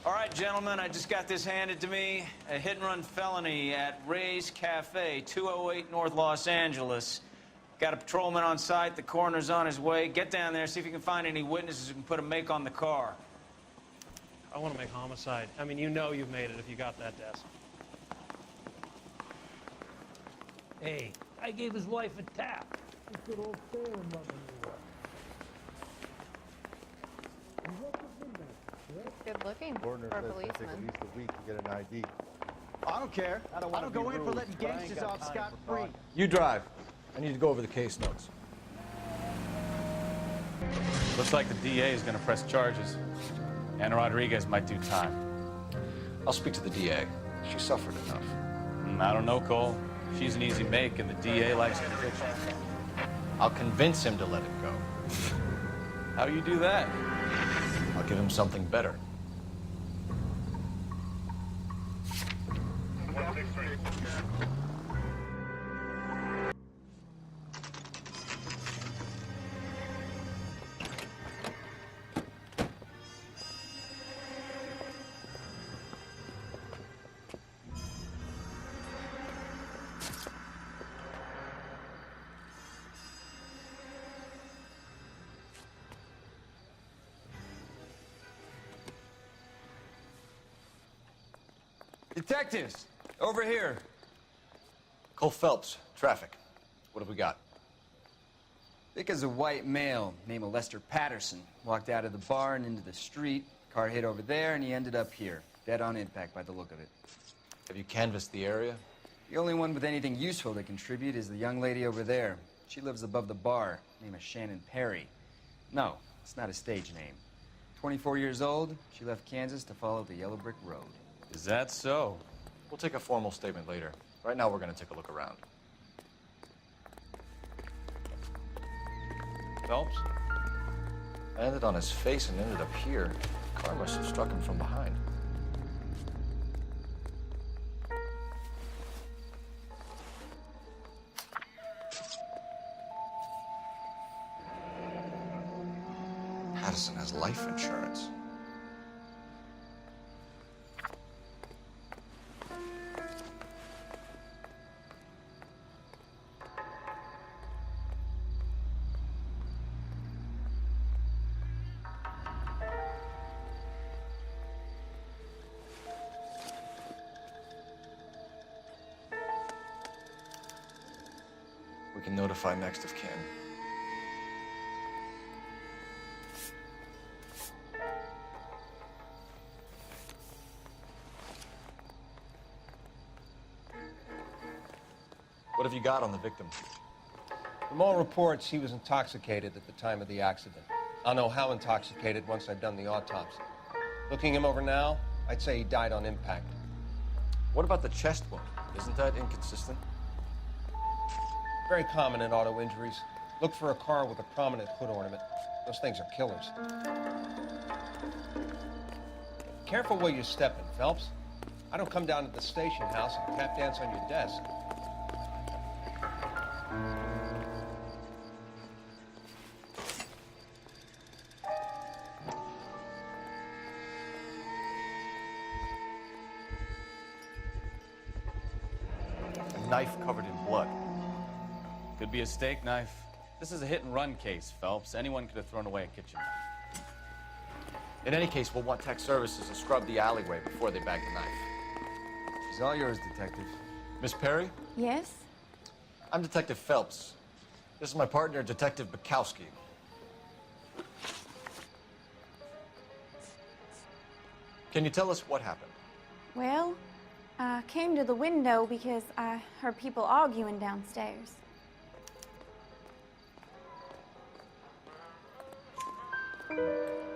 All right, gentlemen, I just got this handed to me. A hit-and-run felony at Ray's Cafe, 208 North Los Angeles. Got a patrolman on site. The coroner's on his way. Get down there, see if you can find any witnesses who can put a make on the car. I want to make homicide. I mean, you know you've made it if you got that desk. Hey, I gave his wife a tap. He could all stare and love me. Good looking for Coroner a says it'll take at policeman. least a week to get an ID. I don't care. I don't go in for letting gangsters off scot-free. You drive. I need to go over the case notes. Looks like the DA is going to press charges. Anna Rodriguez might do time. I'll speak to the DA. She suffered enough. I don't know, Cole. She's an easy make, and the DA likes conviction. I'll convince him to let it go. How do you do that? I'll give him something better. Detectives, over here. Cole Phelps, traffic. What have we got? Thick as a white male named Lester Patterson. Walked out of the bar and into the street. Car hit over there, and he ended up here. Dead on impact by the look of it. Have you canvassed the area? The only one with anything useful to contribute is the young lady over there. She lives above the bar. Name is Shannon Perry. No, it's not a stage name. 24 years old, she left Kansas to follow the yellow brick road. Is that so? We'll take a formal statement later. Right now, we're going to take a look around. Phelps? Landed on his face and ended up here. The car must have struck him from behind. Patterson has life insurance. We can notify next of kin. What have you got on the victim? From all reports, he was intoxicated at the time of the accident. I'll know how intoxicated once I've done the autopsy. Looking him over now, I'd say he died on impact. What about the chest wound? Isn't that inconsistent? Very common in auto injuries. Look for a car with a prominent hood ornament. Those things are killers. Careful where you're stepping, Phelps. I don't come down to the station house and tap dance on your desk. A knife covered in blood. Could be a steak knife. This is a hit-and-run case, Phelps. Anyone could have thrown away a kitchen knife. In any case, we'll want tech services to scrub the alleyway before they bag the knife. She's all yours, detective. Miss Perry? Yes? I'm Detective Phelps. This is my partner, Detective Bukowski. Can you tell us what happened? Well, I came to the window because I heard people arguing downstairs.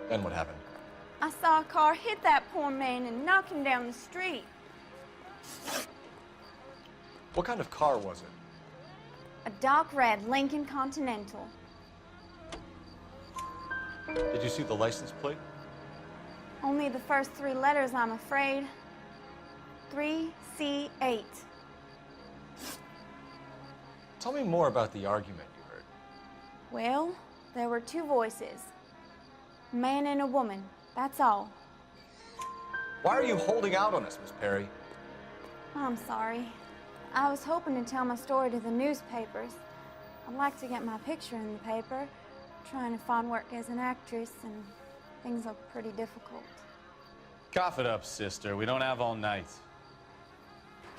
Then what happened? I saw a car hit that poor man and knock him down the street. What kind of car was it? A dark red Lincoln Continental. Did you see the license plate? Only the first three letters, I'm afraid. 3C8. Tell me more about the argument you heard. Well, there were two voices. A man and a woman, that's all. Why are you holding out on us, Miss Perry? I'm sorry. I was hoping to tell my story to the newspapers. I'd like to get my picture in the paper. Trying to find work as an actress, and things are pretty difficult. Cough it up, sister. We don't have all night.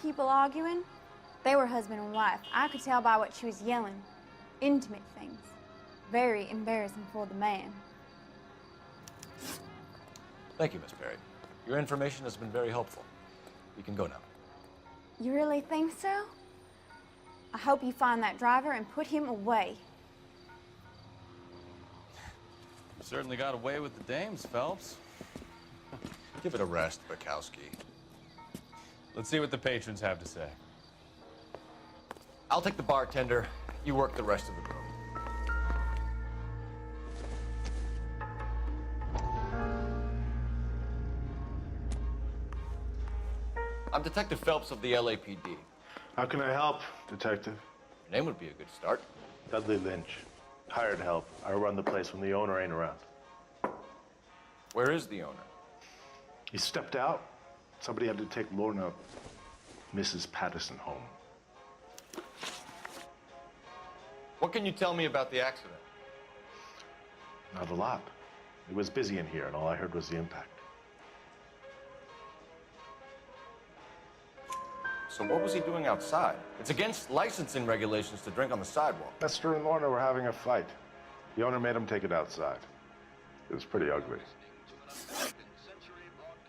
People arguing? They were husband and wife. I could tell by what she was yelling. Intimate things. Very embarrassing for the man. Thank you, Miss Perry. Your information has been very helpful. You can go now. You really think so? I hope you find that driver and put him away. Certainly got away with the dames, Phelps. Give it a rest, Bukowski. Let's see what the patrons have to say. I'll take the bartender. You work the rest of the room. I'm Detective Phelps of the LAPD. How can I help, Detective? Your name would be a good start. Dudley Lynch. Hired help. I run the place when the owner ain't around. Where is the owner? He stepped out. Somebody had to take Lorna, Mrs. Patterson, home. What can you tell me about the accident? Not a lot. It was busy in here, and all I heard was the impact. So what was he doing outside? It's against licensing regulations to drink on the sidewalk. Lester and Lorna were having a fight. The owner made him take it outside. It was pretty ugly.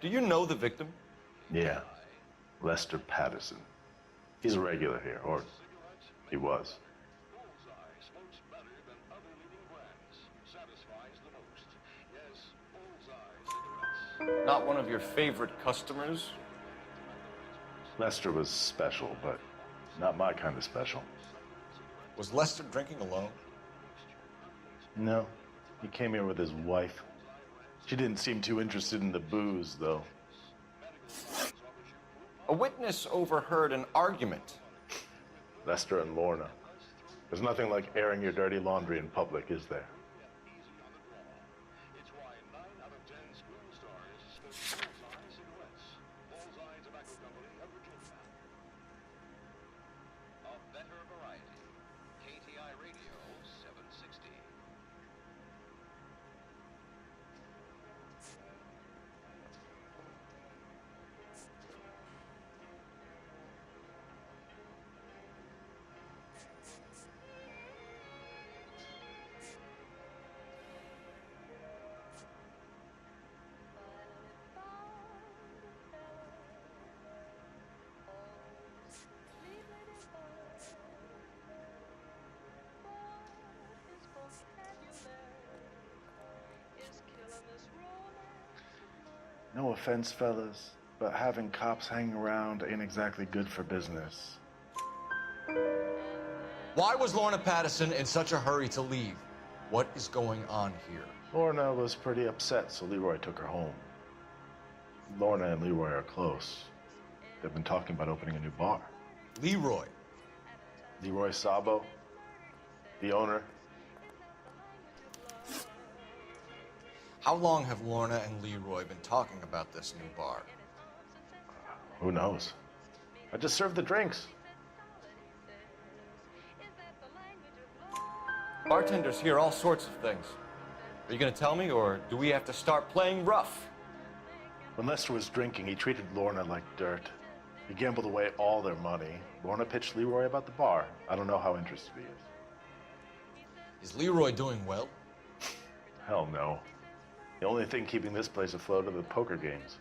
Do you know the victim? Yeah. Lester Patterson. He's a regular here, or he was. Not one of your favorite customers? Lester was special, but not my kind of special. Was Lester drinking alone? No. He came here with his wife. She didn't seem too interested in the booze, though. A witness overheard an argument. Lester and Lorna. There's nothing like airing your dirty laundry in public, is there? No offense, fellas, but having cops hanging around ain't exactly good for business. Why was Lorna Patterson in such a hurry to leave? What is going on here? Lorna was pretty upset, so Leroy took her home. Lorna and Leroy are close. They've been talking about opening a new bar. Leroy? Leroy Sabo, the owner. How long have Lorna and Leroy been talking about this new bar? Who knows? I just served the drinks. Bartenders hear all sorts of things. Are you going to tell me, or do we have to start playing rough? When Lester was drinking, he treated Lorna like dirt. He gambled away all their money. Lorna pitched Leroy about the bar. I don't know how interested he is. Is Leroy doing well? Hell no. The only thing keeping this place afloat are the poker games.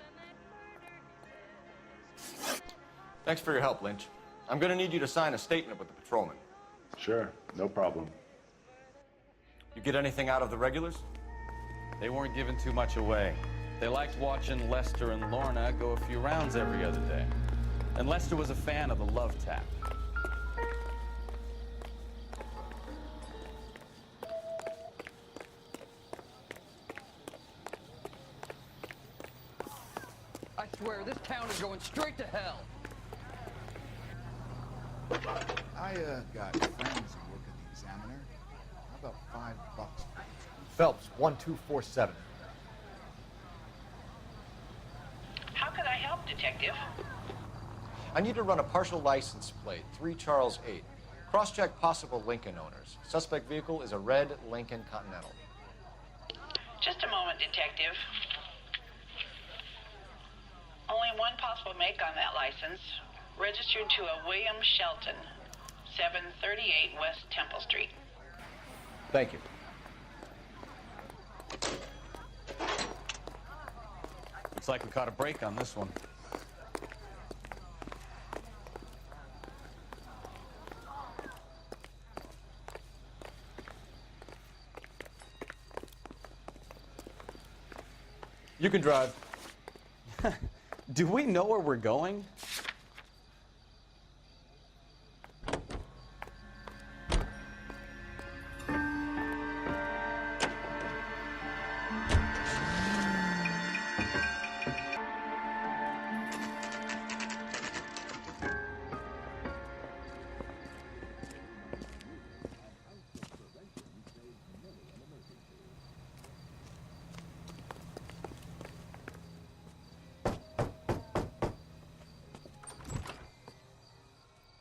Thanks for your help, Lynch. I'm going to need you to sign a statement with the patrolman. Sure, no problem. You get anything out of the regulars? They weren't giving too much away. They liked watching Lester and Lorna go a few rounds every other day. And Lester was a fan of the love tap. I swear, this town is going straight to hell. I got friends who work at the Examiner. How about $5? Phelps, 1247. How I need to run a partial license plate, 3 Charles 8. Cross-check possible Lincoln owners. Suspect vehicle is a red Lincoln Continental. Just a moment, Detective. Only one possible make on that license. Registered to a William Shelton, 738 West Temple Street. Thank you. Looks like we caught a break on this one. You can drive. Do we know where we're going?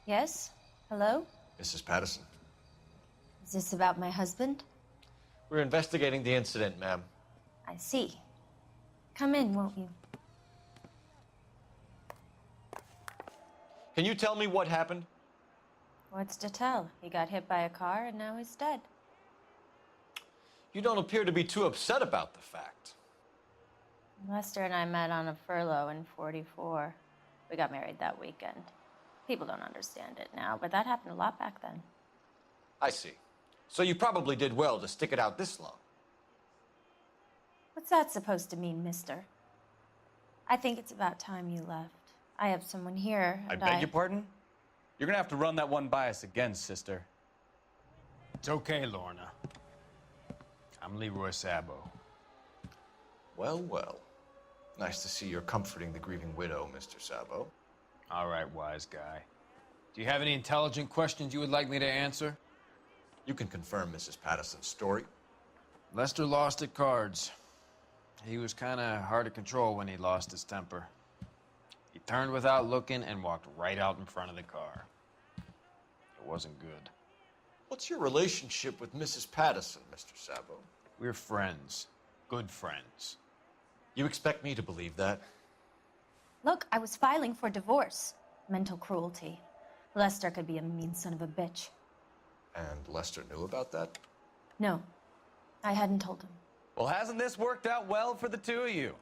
Yes? Hello? Mrs. Patterson. Is this about my husband? We're investigating the incident, ma'am. I see. Come in, won't you? Can you tell me what happened? What's to tell? He got hit by a car and now he's dead. You don't appear to be too upset about the fact. Lester and I met on a furlough in '44. We got married that weekend. People don't understand it now, but that happened a lot back then. I see. So you probably did well to stick it out this long. What's that supposed to mean, mister? I think it's about time you left. I have someone here, I and beg your pardon? You're gonna have to run that one by us again, sister. It's okay, Lorna. I'm Leroy Sabo. Well, well. Nice to see you're comforting the grieving widow, Mr. Sabo. All right, wise guy. Do you have any intelligent questions you would like me to answer? You can confirm Mrs. Patterson's story. Lester lost at cards. He was kind of hard to control when he lost his temper. He turned without looking and walked right out in front of the car. It wasn't good. What's your relationship with Mrs. Patterson, Mr. Sabo? We're friends. Good friends. You expect me to believe that? Look, I was filing for divorce. Mental cruelty. Lester could be a mean son of a bitch. And Lester knew about that? No, I hadn't told him. Well, hasn't this worked out well for the two of you?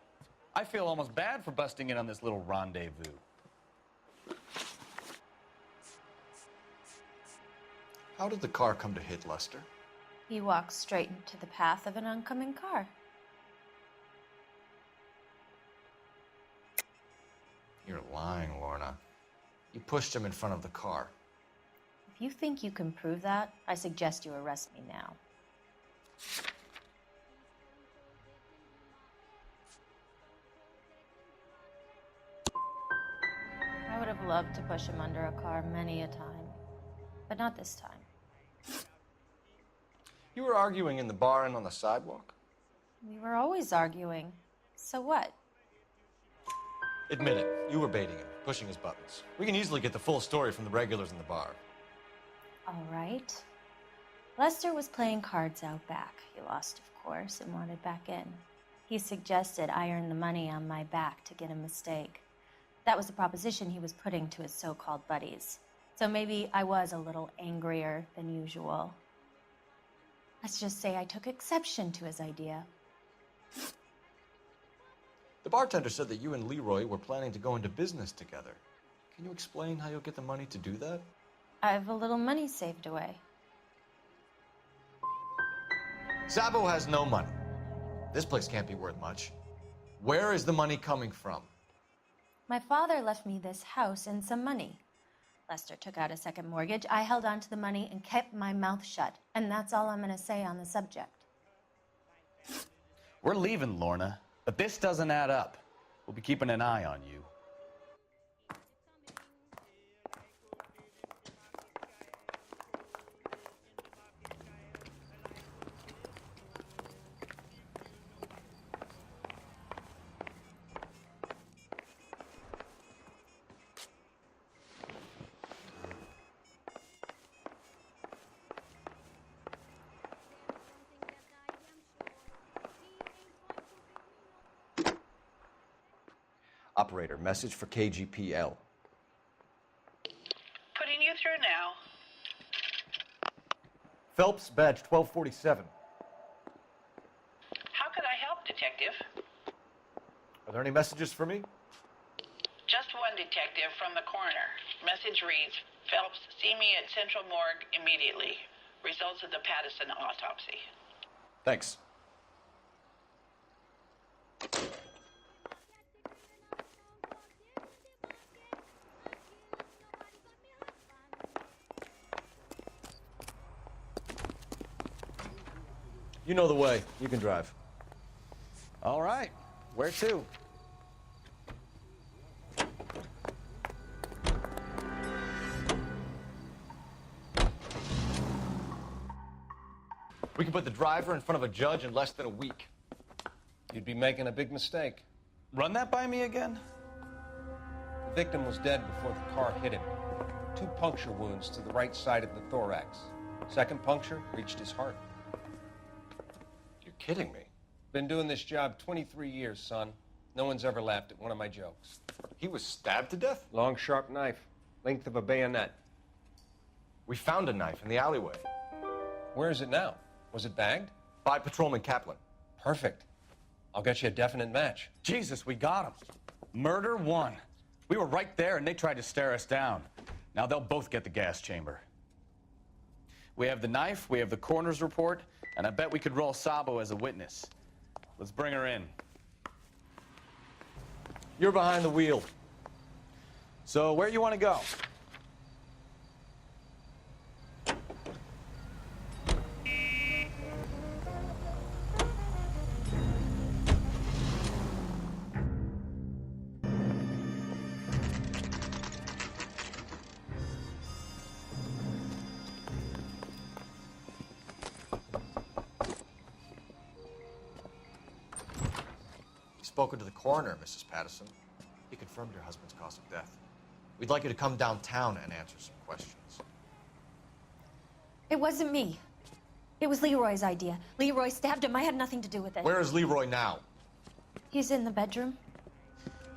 I feel almost bad for busting in on this little rendezvous. How did the car come to hit Lester? He walked straight into the path of an oncoming car. You're lying, Lorna. You pushed him in front of the car. If you think you can prove that, I suggest you arrest me now. I would have loved to push him under a car many a time, but not this time. You were arguing in the bar and on the sidewalk? We were always arguing. So what? Admit it, you were baiting him, pushing his buttons. We can easily get the full story from the regulars in the bar. All right. Lester was playing cards out back. He lost, of course, and wanted back in. He suggested I earn the money on my back to get a mistake. That was the proposition he was putting to his so-called buddies. So maybe I was a little angrier than usual. Let's just say I took exception to his idea. The bartender said that you and Leroy were planning to go into business together. Can you explain how you'll get the money to do that? I have a little money saved away. Sabo has no money. This place can't be worth much. Where is the money coming from? My father left me this house and some money. Lester took out a second mortgage. I held on to the money and kept my mouth shut. And that's all I'm going to say on the subject. We're leaving, Lorna, but this doesn't add up. We'll be keeping an eye on you. Operator, message for KGPL. Putting you through now. Phelps, badge 1247. How could I help, Detective? Are there any messages for me? Just one detective from the coroner. Message reads, Phelps, see me at Central Morgue immediately. Results of the Pattison autopsy. Thanks. You know the way. You can drive. All right. Where to? We can put the driver in front of a judge in less than a week. You'd be making a big mistake. Run that by me again? The victim was dead before the car hit him. 2 puncture wounds to the right side of the thorax. Second puncture reached his heart. You're kidding me. Been doing this job 23 years, son. No one's ever laughed at one of my jokes. He was stabbed to death? Long, sharp knife. Length of a bayonet. We found a knife in the alleyway. Where is it now? Was it bagged? By Patrolman Kaplan. Perfect. I'll get you a definite match. Jesus, we got him. Murder 1. We were right there and they tried to stare us down. Now they'll both get the gas chamber. We have the knife, we have the coroner's report, and I bet we could roll Sabo as a witness. Let's bring her in. You're behind the wheel. So where you want to go? Spoken to the coroner, Mrs. Pattison. He confirmed your husband's cause of death. We'd like you to come downtown and answer some questions. It wasn't me. It was Leroy's idea. Leroy stabbed him. I had nothing to do with it. Where is Leroy now? He's in the bedroom.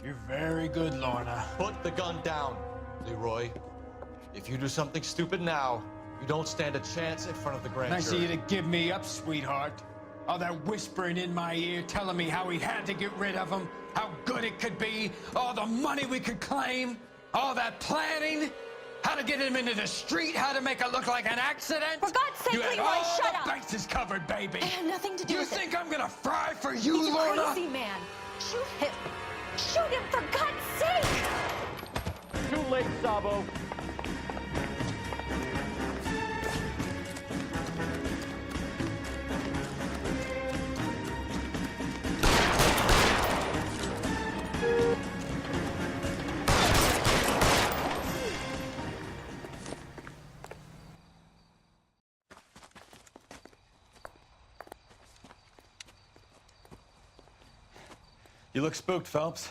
You're very good, Lorna. Put the gun down, Leroy. If you do something stupid now, you don't stand a chance in front of the grand Nice jury. of you to give me up, sweetheart. All that whispering in my ear telling me how we had to get rid of him, how good it could be, all the money we could claim, all that planning, how to get him into the street, how to make it look like an accident. For God's sake, you had Leroy, all shut the up. bases covered, baby. I had nothing to do You with it. think I'm gonna fry for you, He's a Lorna? crazy man. Shoot him. Shoot him, for God's sake. Too late, Sabo. You look spooked, Phelps.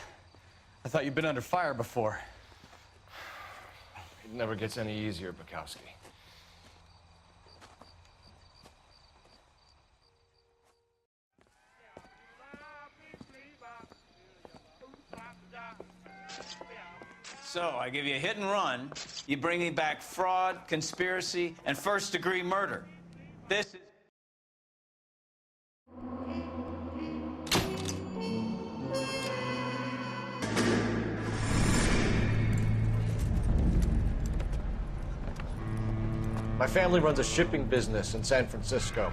I thought you'd been under fire before. It never gets any easier, Bukowski. So, I give you a hit and run. You bring me back fraud, conspiracy, and first-degree murder. This is... My family runs a shipping business in San Francisco.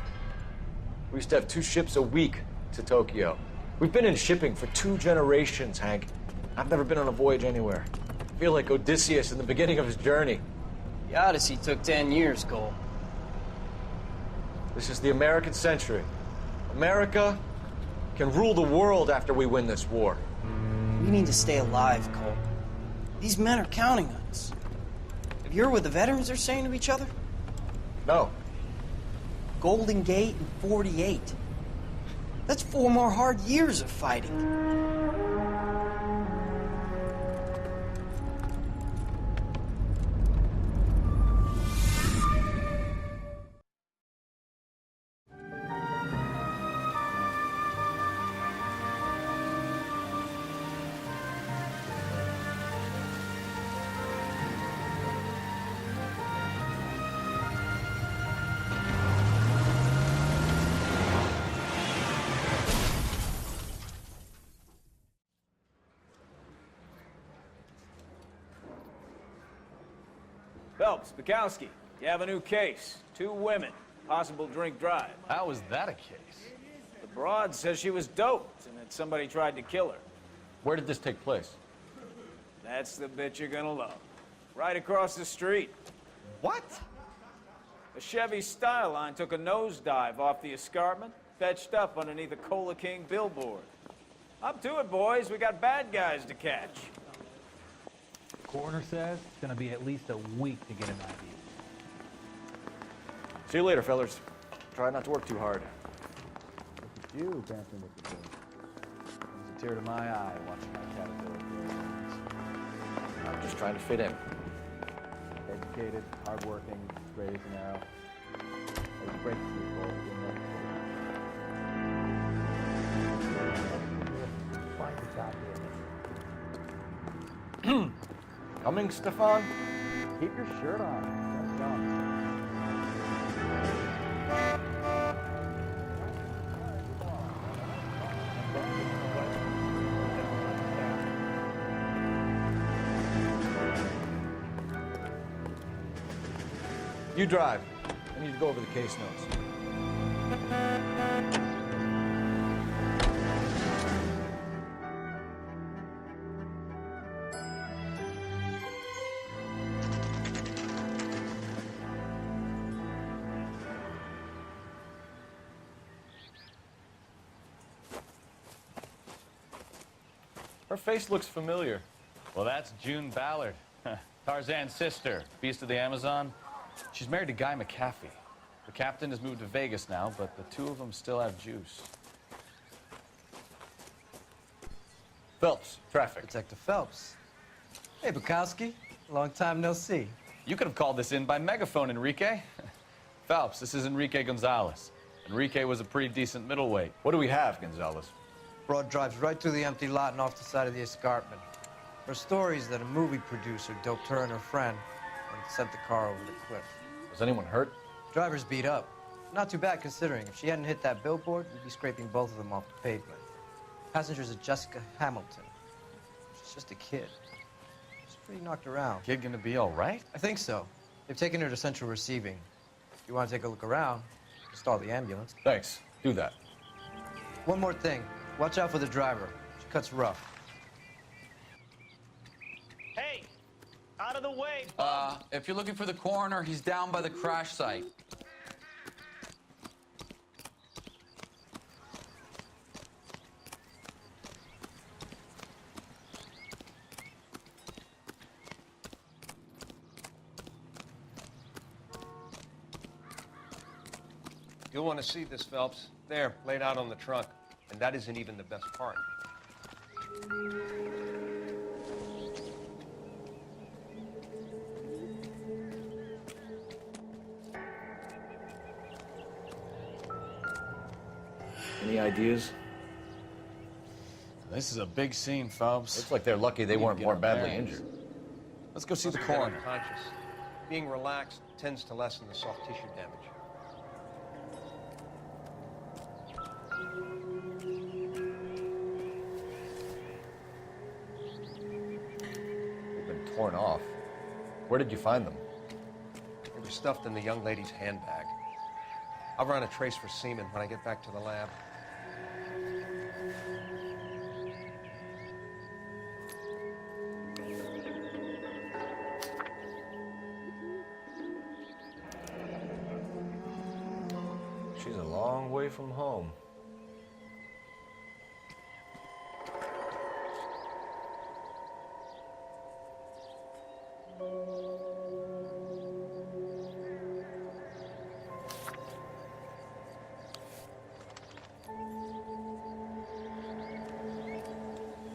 We used to have 2 ships a week to Tokyo. We've been in shipping for 2 generations, Hank. I've never been on a voyage anywhere. I feel like Odysseus in the beginning of his journey. The Odyssey took 10 years, Cole. This is the American century. America can rule the world after we win this war. We need to stay alive, Cole. These men are counting on us. Have you heard what the veterans are saying to each other? No. Golden Gate and 48. That's 4 more hard years of fighting. Phelps, Bukowski, you have a new case. 2 women, possible drink drive. How is that a case? The broad says she was doped and that somebody tried to kill her. Where did this take place? That's the bit you're gonna love. Right across the street. What? A Chevy Styline took a nosedive off the escarpment, fetched up underneath a Cola King billboard. Up to it, boys. We got bad guys to catch. The coroner says it's gonna be at least a week to get an ID. See you later, fellas. Try not to work too hard. Look at you, dancing with the boys. Brings a tear to my eye watching my caterpillar grow. I'm just trying to fit in. Educated, hardworking, straight as an arrow. There's breakthrough, boys. Find the copy of it. Coming, Stefan? Keep your shirt on. That's done. You drive. I need to go over the case notes. Her face looks familiar. Well, that's June Ballard, Tarzan's sister, beast of the Amazon. She's married to Guy McAfee. The captain has moved to Vegas now, but the 2 of them still have juice. Phelps, traffic. Detective Phelps. Hey, Bukowski. Long time no see. You could have called this in by megaphone, Enrique. Phelps, this is Enrique Gonzalez. Enrique was a pretty decent middleweight. What do we have, Gonzalez? Broad drives right through the empty lot and off the side of the escarpment. Her story is that a movie producer doped her and her friend and sent the car over the cliff. Was anyone hurt? Driver's beat up. Not too bad considering. If she hadn't hit that billboard, we'd be scraping both of them off the pavement. Passenger's a Jessica Hamilton. She's just a kid. She's pretty knocked around. Kid gonna be all right? I think so. They've taken her to central receiving. If you want to take a look around, stall the ambulance. Thanks. Do that. One more thing. Watch out for the driver. She cuts rough. Hey! Out of the way! If you're looking for the coroner, he's down by the crash site. You'll want to see this, Phelps. There, laid out on the trunk. And that isn't even the best part. Any ideas? This is a big scene, Phelps. Looks like they're lucky they weren't more badly injured. Let's go see the Must have been coroner. unconscious. Being relaxed tends to lessen the soft tissue damage. They've been torn off. Where did you find them? They were stuffed in the young lady's handbag. I'll run a trace for semen when I get back to the lab. She's a long way from home.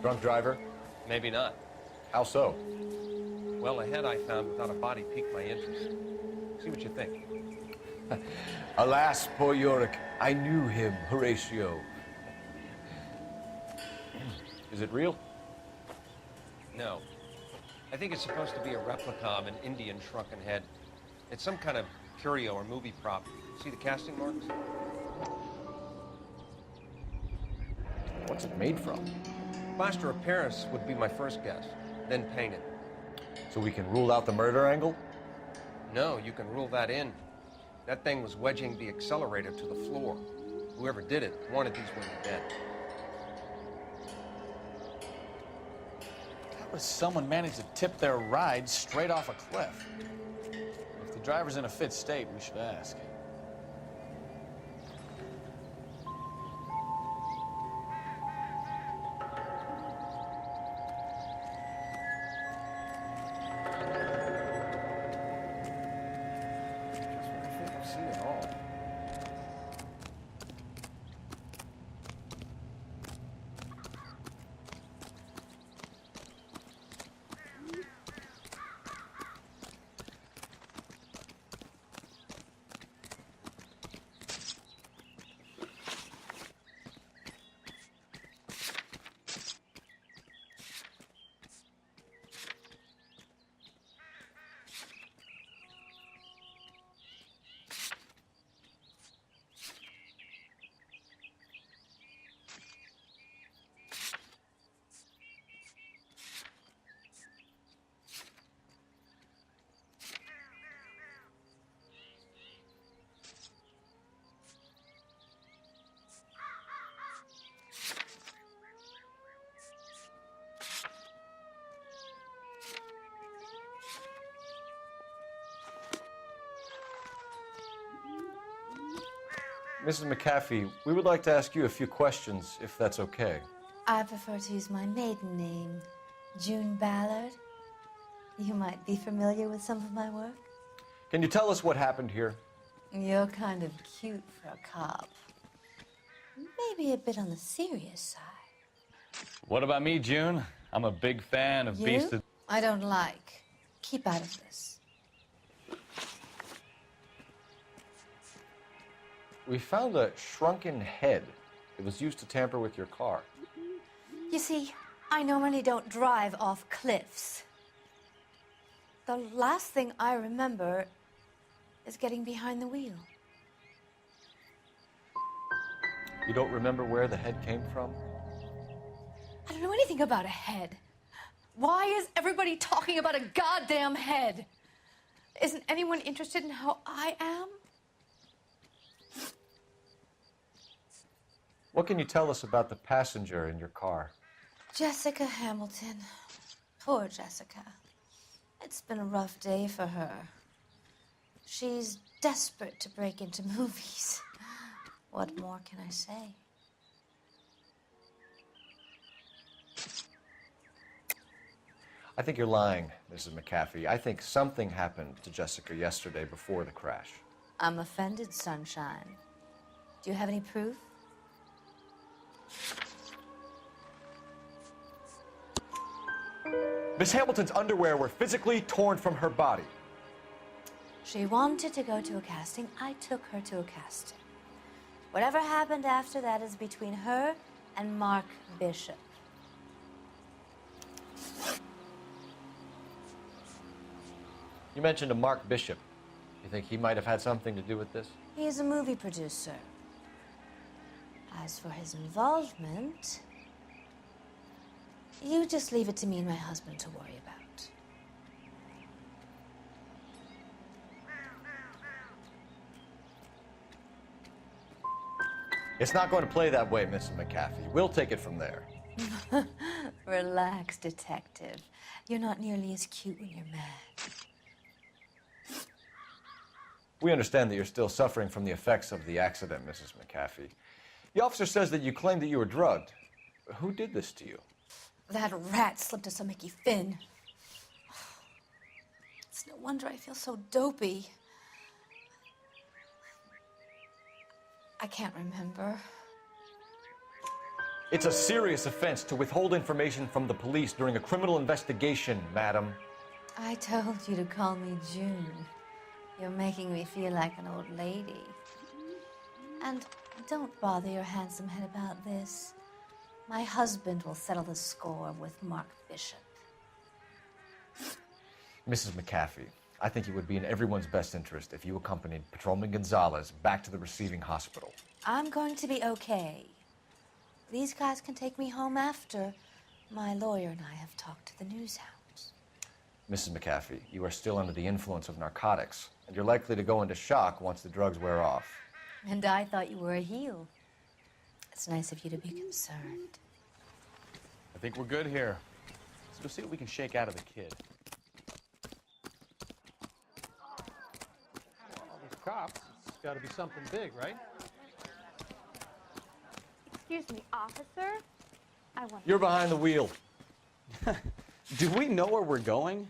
Drunk driver? Maybe not. How so? Well, a head I found without a body piqued my interest. See what you think. Alas, poor Yorick, I knew him, Horatio. Is it real? No. I think it's supposed to be a replica of an Indian shrunken head. It's some kind of curio or movie prop. See the casting marks? What's it made from? Plaster of Paris would be my first guess, then painted. So we can rule out the murder angle? No, you can rule that in. That thing was wedging the accelerator to the floor. Whoever did it wanted these women dead. How does someone manage to tip their ride straight off a cliff? If the driver's in a fit state, we should ask. Mrs. McAfee, we would like to ask you a few questions, if that's okay. I prefer to use my maiden name, June Ballard. You might be familiar with some of my work. Can you tell us what happened here? You're kind of cute for a cop. Maybe a bit on the serious side. What about me, June? I'm a big fan of Beast of... I don't like. Keep out of this. We found a shrunken head. It was used to tamper with your car. You see, I normally don't drive off cliffs. The last thing I remember is getting behind the wheel. You don't remember where the head came from? I don't know anything about a head. Why is everybody talking about a goddamn head? Isn't anyone interested in how I am? What can you tell us about the passenger in your car? Jessica Hamilton. Poor Jessica. It's been a rough day for her. She's desperate to break into movies. What more can I say? I think you're lying, Mrs. McAfee. I think something happened to Jessica yesterday before the crash. I'm offended, Sunshine. Do you have any proof? Miss Hamilton's underwear were physically torn from her body. She wanted to go to a casting. I took her to a casting. Whatever happened after that is between her and Mark Bishop. You mentioned a Mark Bishop. You think he might have had something to do with this? He's a movie producer. As for his involvement, you just leave it to me and my husband to worry about. It's not going to play that way, Mrs. McAfee. We'll take it from there. Relax, detective. You're not nearly as cute when you're mad. We understand that you're still suffering from the effects of the accident, Mrs. McAfee. The officer says that you claimed that you were drugged. Who did this to you? That rat slipped us a Mickey Finn. It's no wonder I feel so dopey. I can't remember. It's a serious offense to withhold information from the police during a criminal investigation, madam. I told you to call me June. You're making me feel like an old lady. And don't bother your handsome head about this. My husband will settle the score with Mark Bishop. Mrs. McAfee, I think it would be in everyone's best interest if you accompanied Patrolman Gonzalez back to the receiving hospital. I'm going to be okay. These guys can take me home after. My lawyer and I have talked to the news hounds. Mrs. McAfee, you are still under the influence of narcotics, and you're likely to go into shock once the drugs wear off. And I thought you were a heel. It's nice of you to be concerned. I think we're good here. Let's go see what we can shake out of the kid. All these cops, it's got to be something big, right? Excuse me, officer? I want... You're behind the wheel. Do we know where we're going?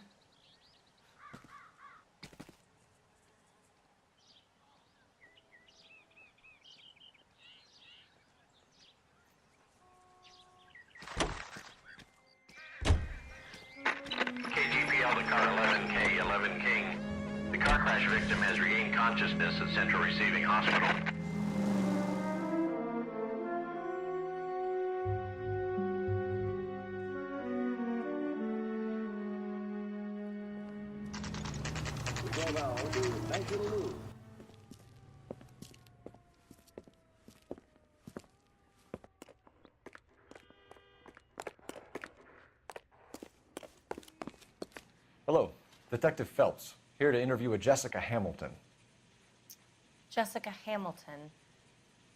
KGPL to car 11K, 11 King. The car crash victim has regained consciousness at Central Receiving Hospital. Hello, Detective Phelps, here to interview a Jessica Hamilton. Jessica Hamilton.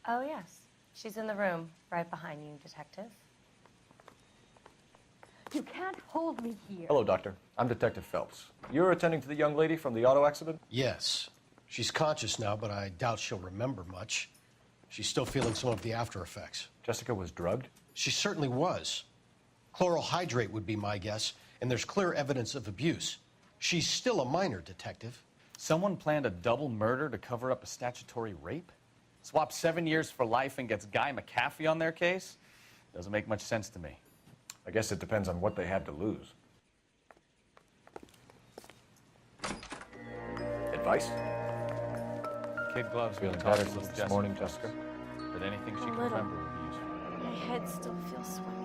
Oh, yes. She's in the room, right behind you, Detective. You can't hold me here. Hello, Doctor. I'm Detective Phelps. You're attending to the young lady from the auto accident? Yes. She's conscious now, but I doubt she'll remember much. She's still feeling some of the after effects. Jessica was drugged? She certainly was. Chloral hydrate would be my guess, and there's clear evidence of abuse. She's still a minor, Detective. Someone planned a double murder to cover up a statutory rape? Swap 7 years for life and gets Guy McAfee on their case? Doesn't make much sense to me. I guess it depends on what they had to lose. Advice? Kid gloves Feeling talk better to little since this Jessica morning, Jessica? But anything she A can little. remember would be useful. My head still feels sweaty.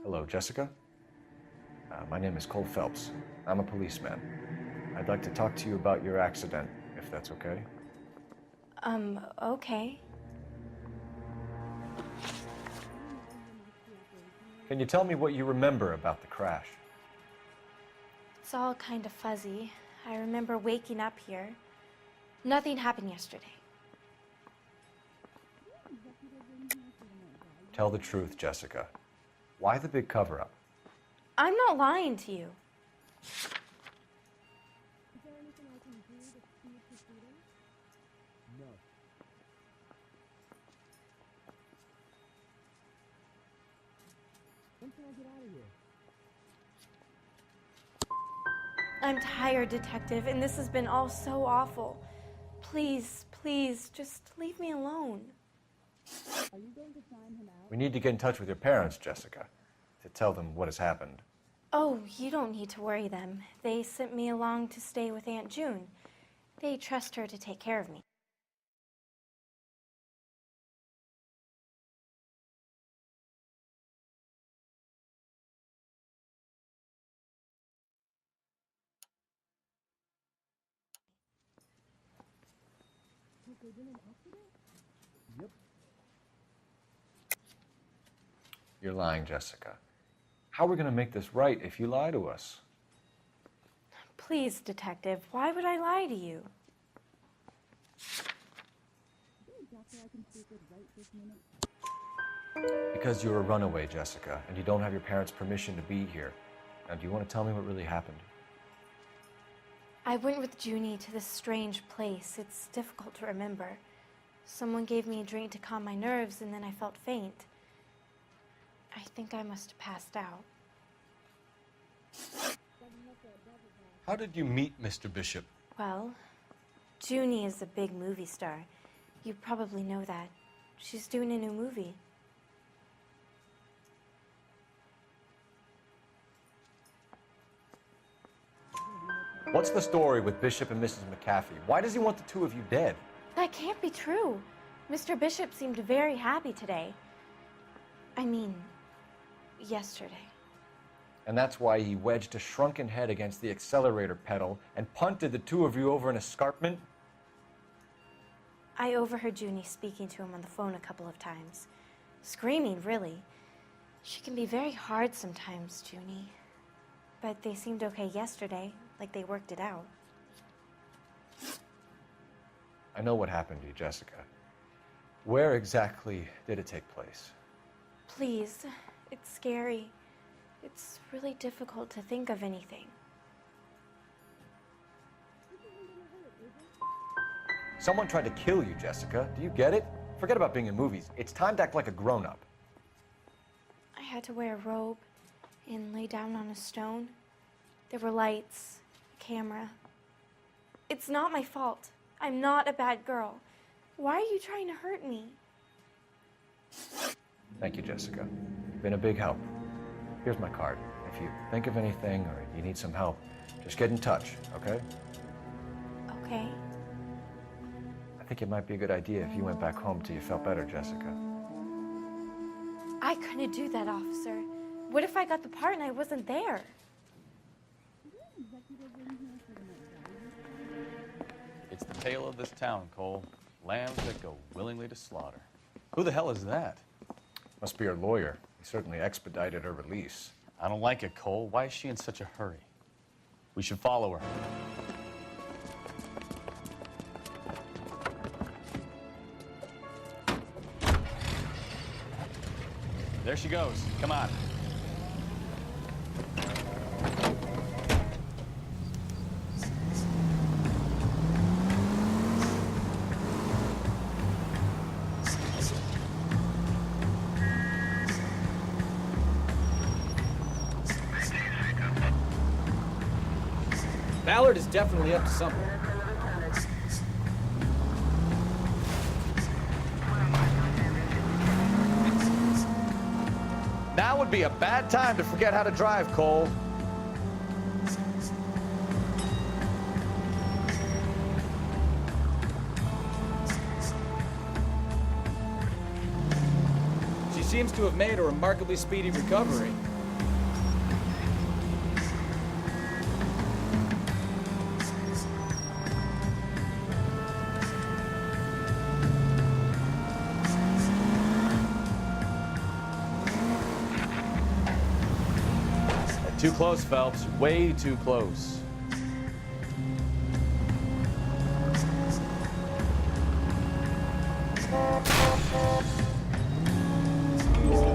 Hello, Jessica. My name is Cole Phelps. I'm a policeman. I'd like to talk to you about your accident, if that's okay. Okay. Can you tell me what you remember about the crash? It's all kind of fuzzy. I remember waking up here. Nothing happened yesterday. Tell the truth, Jessica. Why the big cover-up? I'm not lying to you. I'm tired, Detective, and this has been all so awful. Please, please, just leave me alone. We need to get in touch with your parents, Jessica, to tell them what has happened. Oh, you don't need to worry them. They sent me along to stay with Aunt June. They trust her to take care of me. You're lying, Jessica. How are we going to make this right if you lie to us? Please, Detective, why would I lie to you? Because you're a runaway, Jessica, and you don't have your parents' permission to be here. Now, do you want to tell me what really happened? I went with Junie to this strange place. It's difficult to remember. Someone gave me a drink to calm my nerves, and then I felt faint. I think I must have passed out. How did you meet Mr. Bishop? Well, Junie is a big movie star. You probably know that. She's doing a new movie. What's the story with Bishop and Mrs. McAfee? Why does he want the two of you dead? That can't be true. Mr. Bishop seemed very happy today. I mean, yesterday. And that's why he wedged a shrunken head against the accelerator pedal and punted the two of you over an escarpment? I overheard Junie speaking to him on the phone a couple of times. Screaming, really. She can be very hard sometimes, Junie. But they seemed okay yesterday, like they worked it out. I know what happened to you, Jessica. Where exactly did it take place? Please, it's scary. It's really difficult to think of anything. Someone tried to kill you, Jessica. Do you get it? Forget about being in movies. It's time to act like a grown-up. I had to wear a robe and lay down on a stone. There were lights, a camera. It's not my fault. I'm not a bad girl. Why are you trying to hurt me? Thank you, Jessica. You've been a big help. Here's my card. If you think of anything or you need some help, just get in touch, okay? Okay. I think it might be a good idea if you went back home till you felt better, Jessica. I couldn't do that, officer. What if I got the part and I wasn't there? It's the tale of this town, Cole. Lambs that go willingly to slaughter. Who the hell is that? Must be her lawyer. He certainly expedited her release. I don't like it, Cole. Why is she in such a hurry? We should follow her. There she goes. Come on. Ballard is definitely up to something. Now would be a bad time to forget how to drive, Cole. She seems to have made a remarkably speedy recovery. Too close, Phelps. Way too close.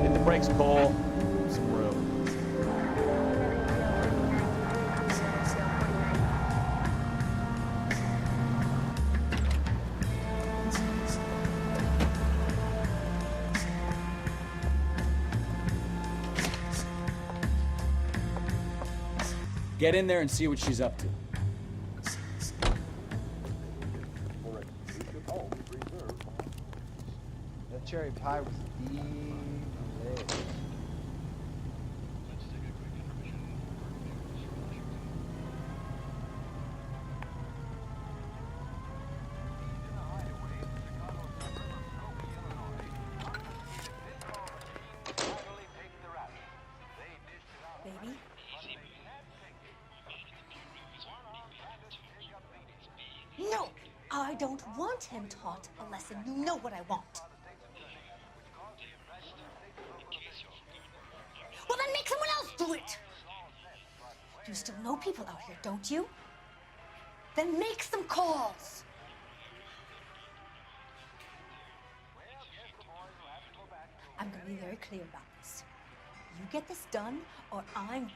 Hit the brakes, Cole. Some room. Get in there and see what she's up to. That cherry pie was delicious. Baby? No, I don't want him taught a lesson. You know what I want. Well, then make someone else do it. You still know people out here, don't you? Then make some calls. I'm gonna be very clear about this. You get this done, or I'm...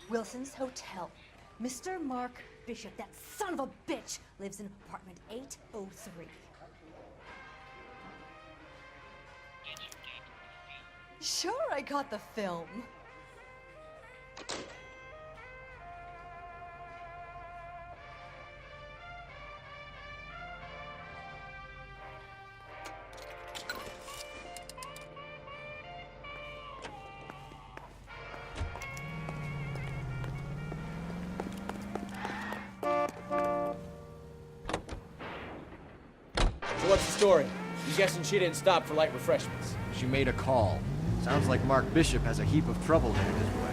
Wilson's Hotel. Mr. Mark Bishop, that son of a bitch, lives in apartment 803. Sure, I got the film. So what's the story? I'm guessing she didn't stop for light refreshments. She made a call. Sounds like Mark Bishop has a heap of trouble headed his way.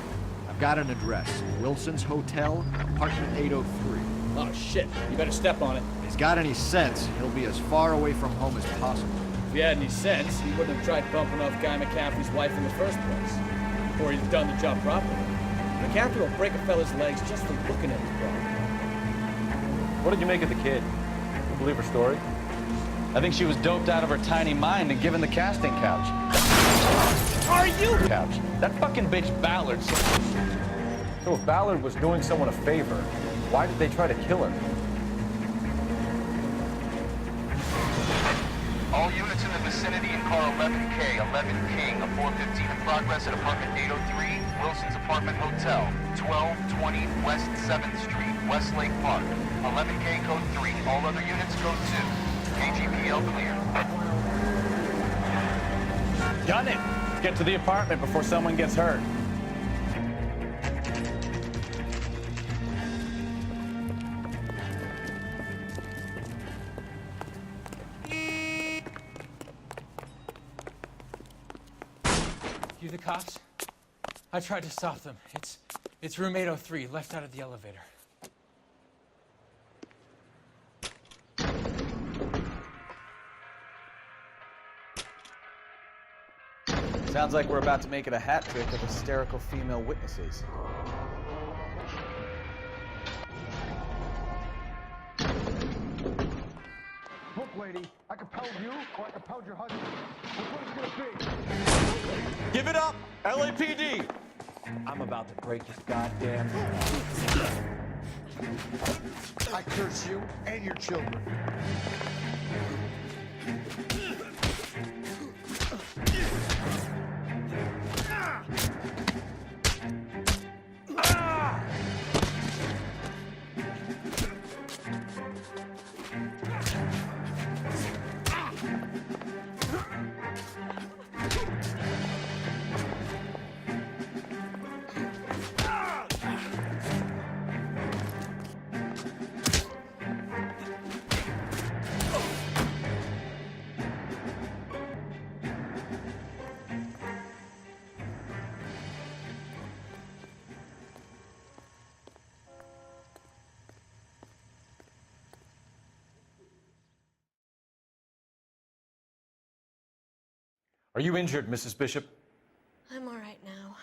I've got an address. Wilson's Hotel, apartment 803. Oh, shit. You better step on it. If he's got any sense, he'll be as far away from home as possible. If he had any sense, he wouldn't have tried bumping off Guy McCaffrey's wife in the first place. Before he'd done the job properly. McCaffrey will break a fella's legs just for looking at his bro. What did you make of the kid? You believe her story? I think she was doped out of her tiny mind and given the casting couch. Are you? Couch. That fucking bitch Ballard. So if Ballard was doing someone a favor, why did they try to kill her? All units in the vicinity in car 11K, 11 King, a 415 in progress at apartment 803, Wilson's Apartment Hotel, 1220 West 7th Street, Westlake Park. 11K code 3, all other units code 2. KGPL clear. Done it! Let's get to the apartment before someone gets hurt. You the cops? I tried to stop them. It's room 803, left out of the elevator. Sounds like we're about to make it a hat trick of hysterical female witnesses. Look, lady, I compelled you, or I compelled your husband. Which one is it gonna be? Give it up! LAPD! I'm about to break this goddamn... I curse you and your children. Are you injured, Mrs. Bishop? I'm all right now.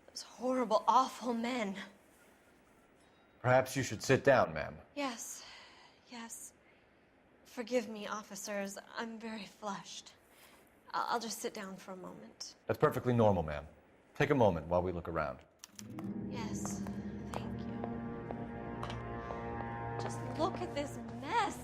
Those horrible, awful men. Perhaps you should sit down, ma'am. Yes, yes. Forgive me, officers. I'm very flushed. I'll just sit down for a moment. That's perfectly normal, ma'am. Take a moment while we look around. Yes, thank you. Just look at this mess.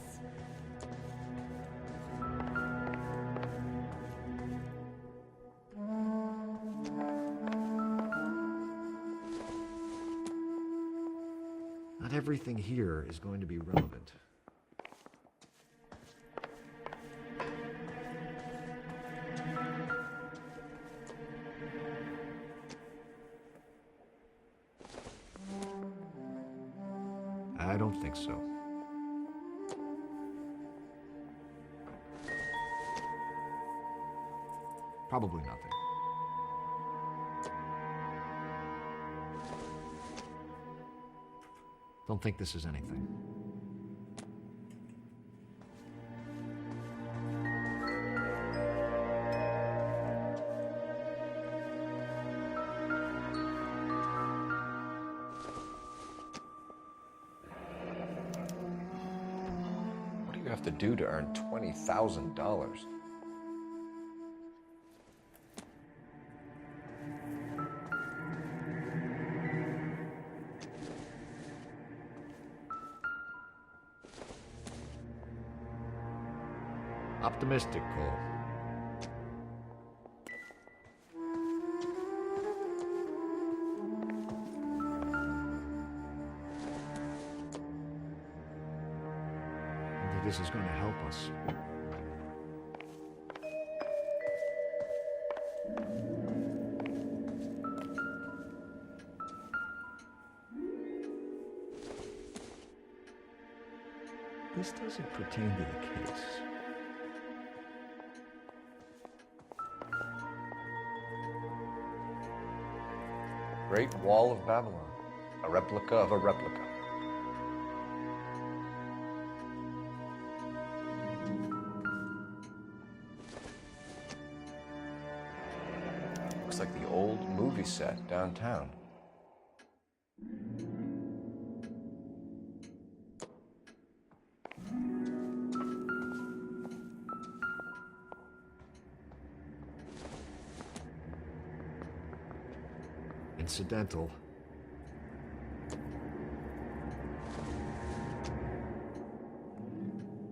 Not everything here is going to be relevant. I don't think so. Probably nothing. Don't think this is anything. What do you have to do to earn $20,000? Optimistic, Cole. I think this is going to help us. This doesn't pertain to the case. Great Wall of Babylon. A replica of a replica. like the old movie set downtown. Incidental.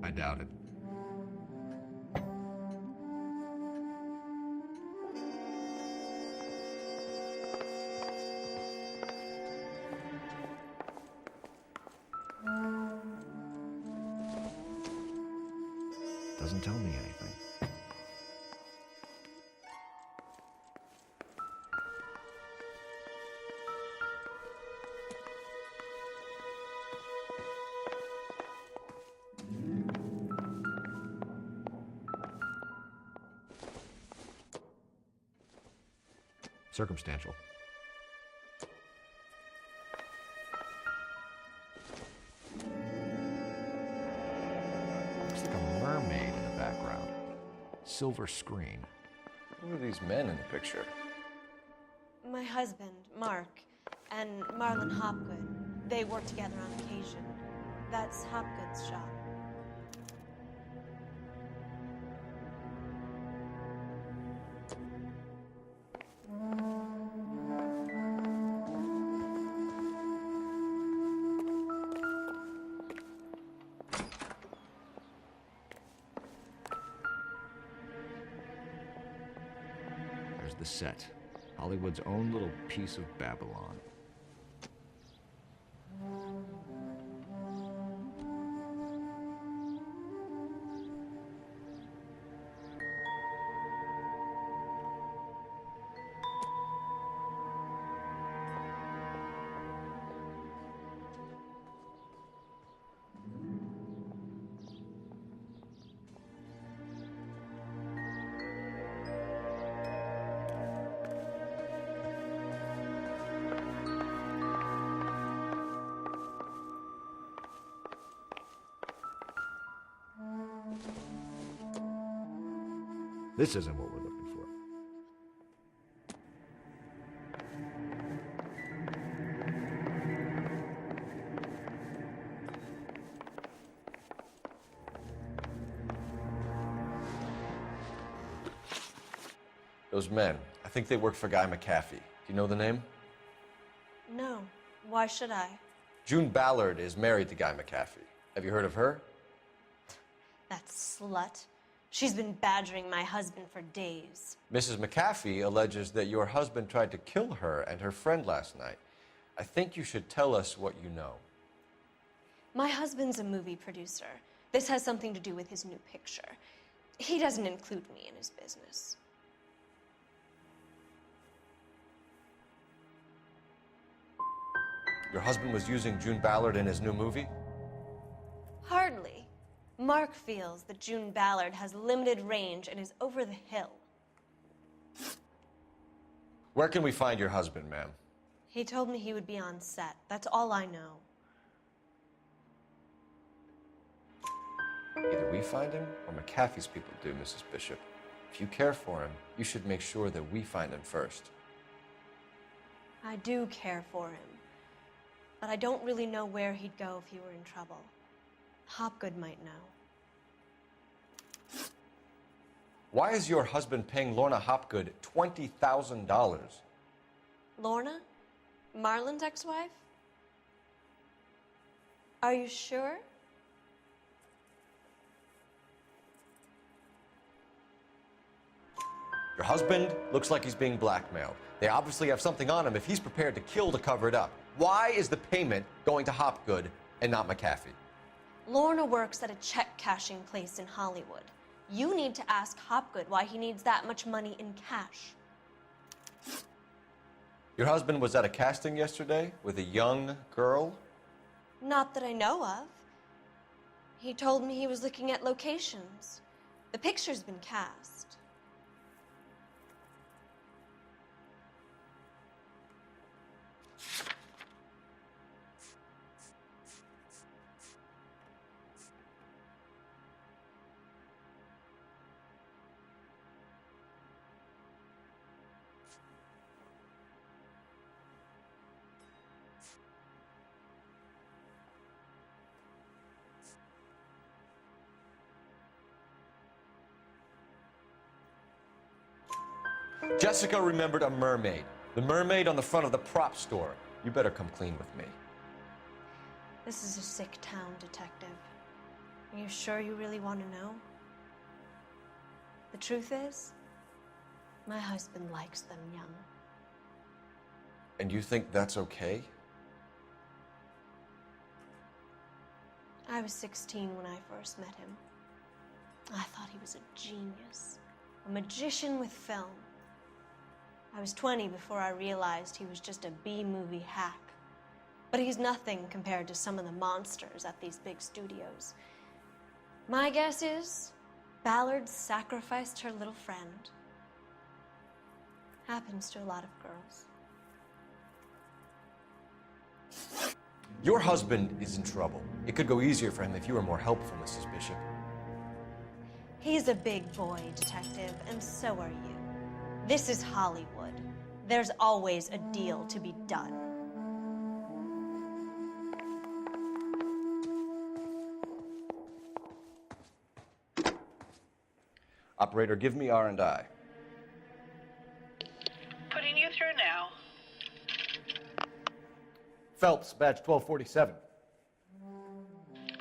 I doubt it. Doesn't tell me anything. Circumstantial. Looks like a mermaid in the background. Silver screen. Who are these men in the picture? My husband, Mark, and Marlon Hopgood. They work together on occasion. That's Hopgood's shop. There's the set. Hollywood's own little piece of Babylon. This isn't what we're looking for. Those men, I think they work for Guy McAfee. Do you know the name? No. Why should I? June Ballard is married to Guy McAfee. Have you heard of her? That slut. She's been badgering my husband for days. Mrs. McAfee alleges that your husband tried to kill her and her friend last night. I think you should tell us what you know. My husband's a movie producer. This has something to do with his new picture. He doesn't include me in his business. Your husband was using June Ballard in his new movie? Hardly. Mark feels that June Ballard has limited range and is over the hill. Where can we find your husband, ma'am? He told me he would be on set. That's all I know. Either we find him or McAfee's people do, Mrs. Bishop. If you care for him, you should make sure that we find him first. I do care for him, but I don't really know where he'd go if he were in trouble. Hopgood might know. Why is your husband paying Lorna Hopgood $20,000? Lorna? Marlon's ex-wife? Are you sure? Your husband looks like he's being blackmailed. They obviously have something on him if he's prepared to kill to cover it up. Why is the payment going to Hopgood and not McAfee? Lorna works at a check-cashing place in Hollywood. You need to ask Hopgood why he needs that much money in cash. Your husband was at a casting yesterday with a young girl? Not that I know of. He told me he was looking at locations. The picture's been cast. Jessica remembered a mermaid. The mermaid on the front of the prop store. You better come clean with me. This is a sick town, Detective. Are you sure you really want to know? The truth is, my husband likes them young. And you think that's okay? I was 16 when I first met him. I thought he was a genius, a magician with film. I was 20 before I realized he was just a B-movie hack. But he's nothing compared to some of the monsters at these big studios. My guess is Ballard sacrificed her little friend. Happens to a lot of girls. Your husband is in trouble. It could go easier for him if you were more helpful, Mrs. Bishop. He's a big boy, Detective, and so are you. This is Hollywood. There's always a deal to be done. Operator, give me R&I. Putting you through now. Phelps, badge 1247.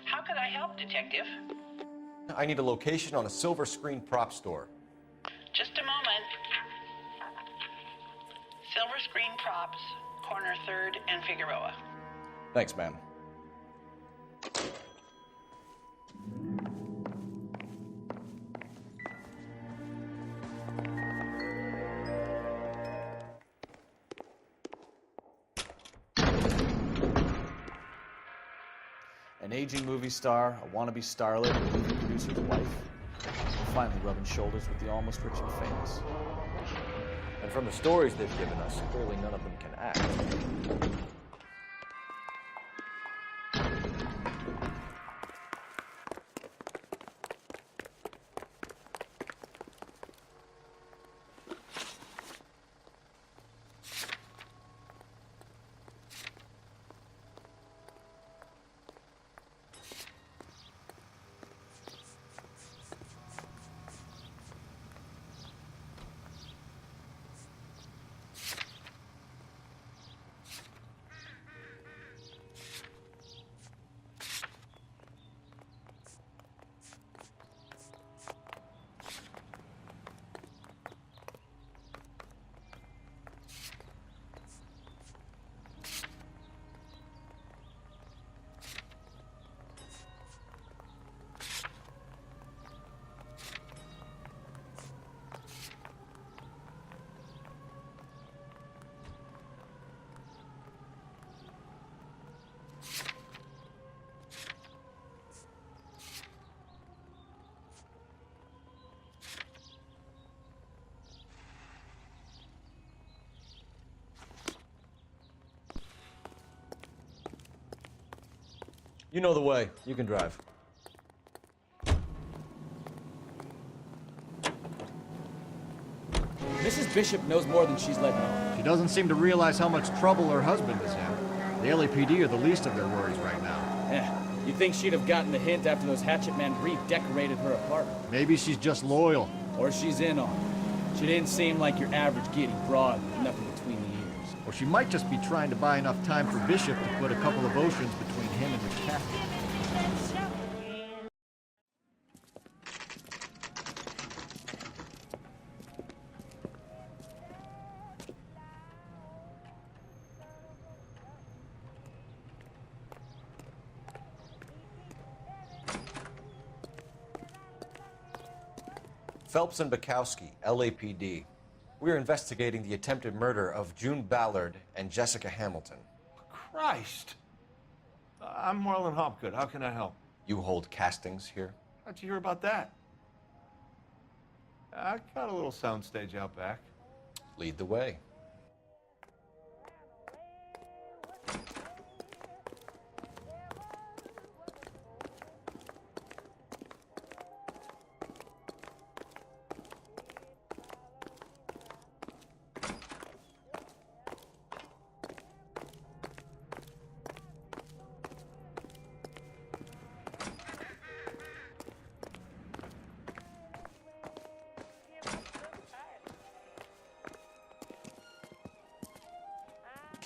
How could I help, Detective? I need a location on a silver screen prop store. Just a moment. Silver Screen Props, corner 3rd and Figueroa. Thanks, ma'am. An aging movie star, a wannabe starlet, a movie producer's wife. Finally rubbing shoulders with the almost rich and famous. And from the stories they've given us, clearly none of them can act. You know the way. You can drive. Mrs. Bishop knows more than she's letting on. She doesn't seem to realize how much trouble her husband is in. The LAPD are the least of their worries right now. Yeah, you'd think she'd have gotten the hint after those hatchet men redecorated her apartment. Maybe she's just loyal. Or she's in on it. She didn't seem like your average giddy broad with nothing between the ears. Or she might just be trying to buy enough time for Bishop to put a couple of oceans between him and the captain. Phelps and Bukowski, LAPD. We are investigating the attempted murder of June Ballard and Jessica Hamilton. Christ! I'm Marlon Hopgood. How can I help? You hold castings here? How'd you hear about that? I got a little soundstage out back. Lead the way.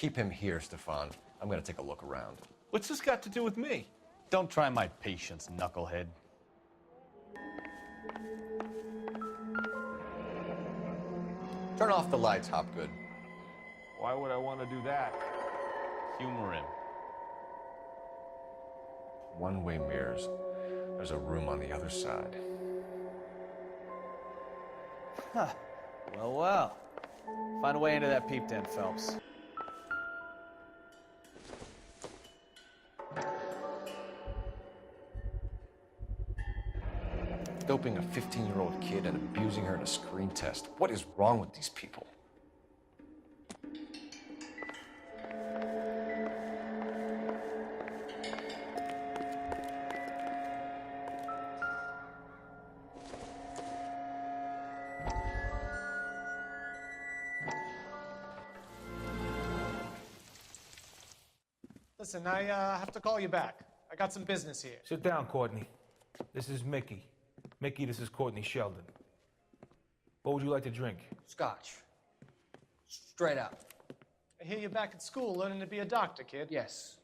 Keep him here, Stefan. I'm gonna take a look around. What's this got to do with me? Don't try my patience, knucklehead. Turn off the lights, Hopgood. Why would I want to do that? Humor him. One-way mirrors. There's a room on the other side. Huh. Well, well. Find a way into that peep den, Phelps. Doping a 15-year-old kid and abusing her in a screen test. What is wrong with these people? Listen, I have to call you back. I got some business here. Sit down, Courtney. This is Mickey. Mickey, this is Courtney Sheldon. What would you like to drink? Scotch. Straight up. I hear you're back at school learning to be a doctor, kid. Yes.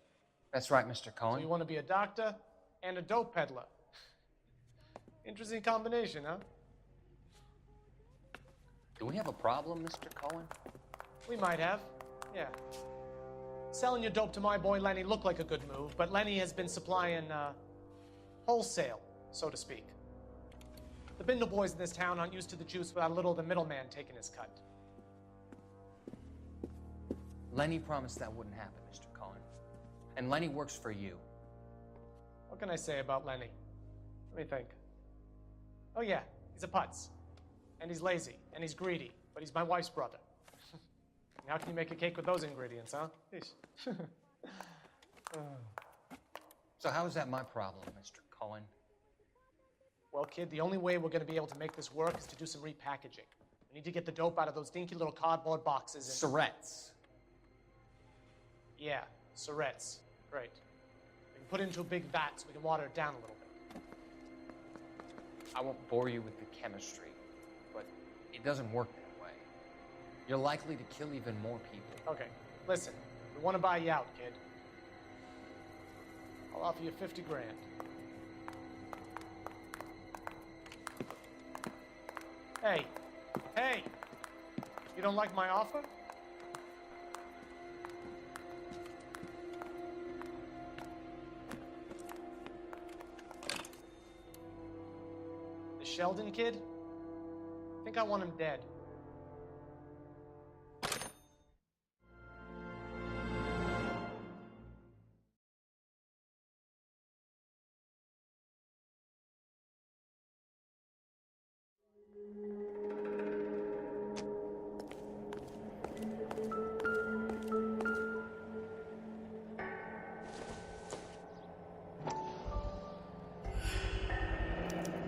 That's right, Mr. Cohen. So you want to be a doctor and a dope peddler. Interesting combination, huh? Do we have a problem, Mr. Cohen? We might have, yeah. Selling your dope to my boy Lenny looked like a good move, but Lenny has been supplying, wholesale, so to speak. The Bindle boys in this town aren't used to the juice without a little of the middleman taking his cut. Lenny promised that wouldn't happen, Mr. Cohen. And Lenny works for you. What can I say about Lenny? Let me think. Oh yeah, he's a putz. And he's lazy, and he's greedy, but he's my wife's brother. How can you make a cake with those ingredients, huh? So how is that my problem, Mr. Cohen? Well, kid, the only way we're going to be able to make this work is to do some repackaging. We need to get the dope out of those dinky little cardboard boxes and... Surrettes. Yeah, surrettes. Great. We can put it into a big vat so we can water it down a little bit. I won't bore you with the chemistry, but it doesn't work that way. You're likely to kill even more people. Okay, listen. We want to buy you out, kid. I'll offer you 50 grand. Hey, hey! You don't like my offer? The Sheldon kid? I think I want him dead.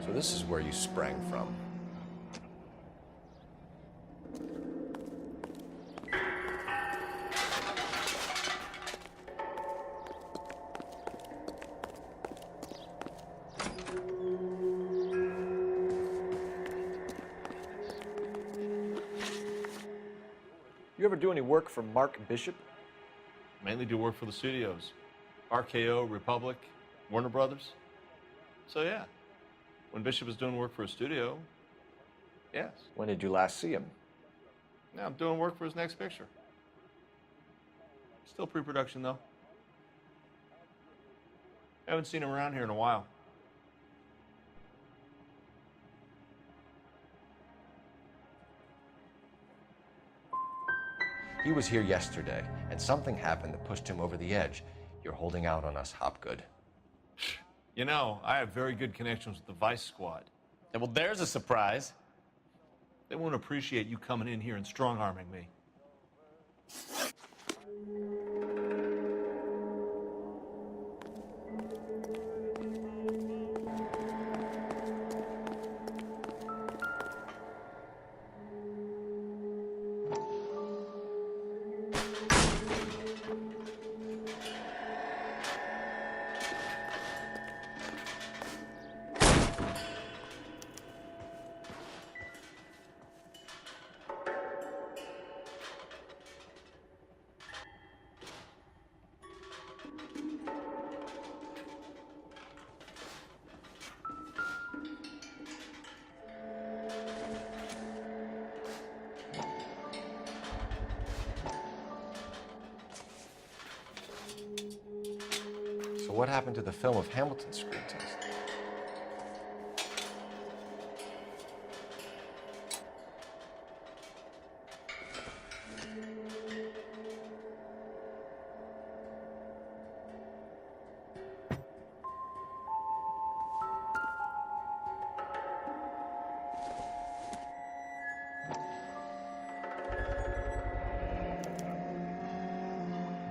So this is where you sprang from. You ever do any work for Mark Bishop? Mainly do work for the studios. RKO, Republic, Warner Brothers. So yeah, when Bishop was doing work for a studio, yes. When did you last see him? Now I'm doing work for his next picture. Still pre-production though. Haven't seen him around here in a while. He was here yesterday, and something happened that pushed him over the edge. You're holding out on us, Hopgood. You know, I have very good connections with the Vice Squad. Yeah, well, there's a surprise. They won't appreciate you coming in here and strong-arming me. So what happened to the film of Hamilton's screen test?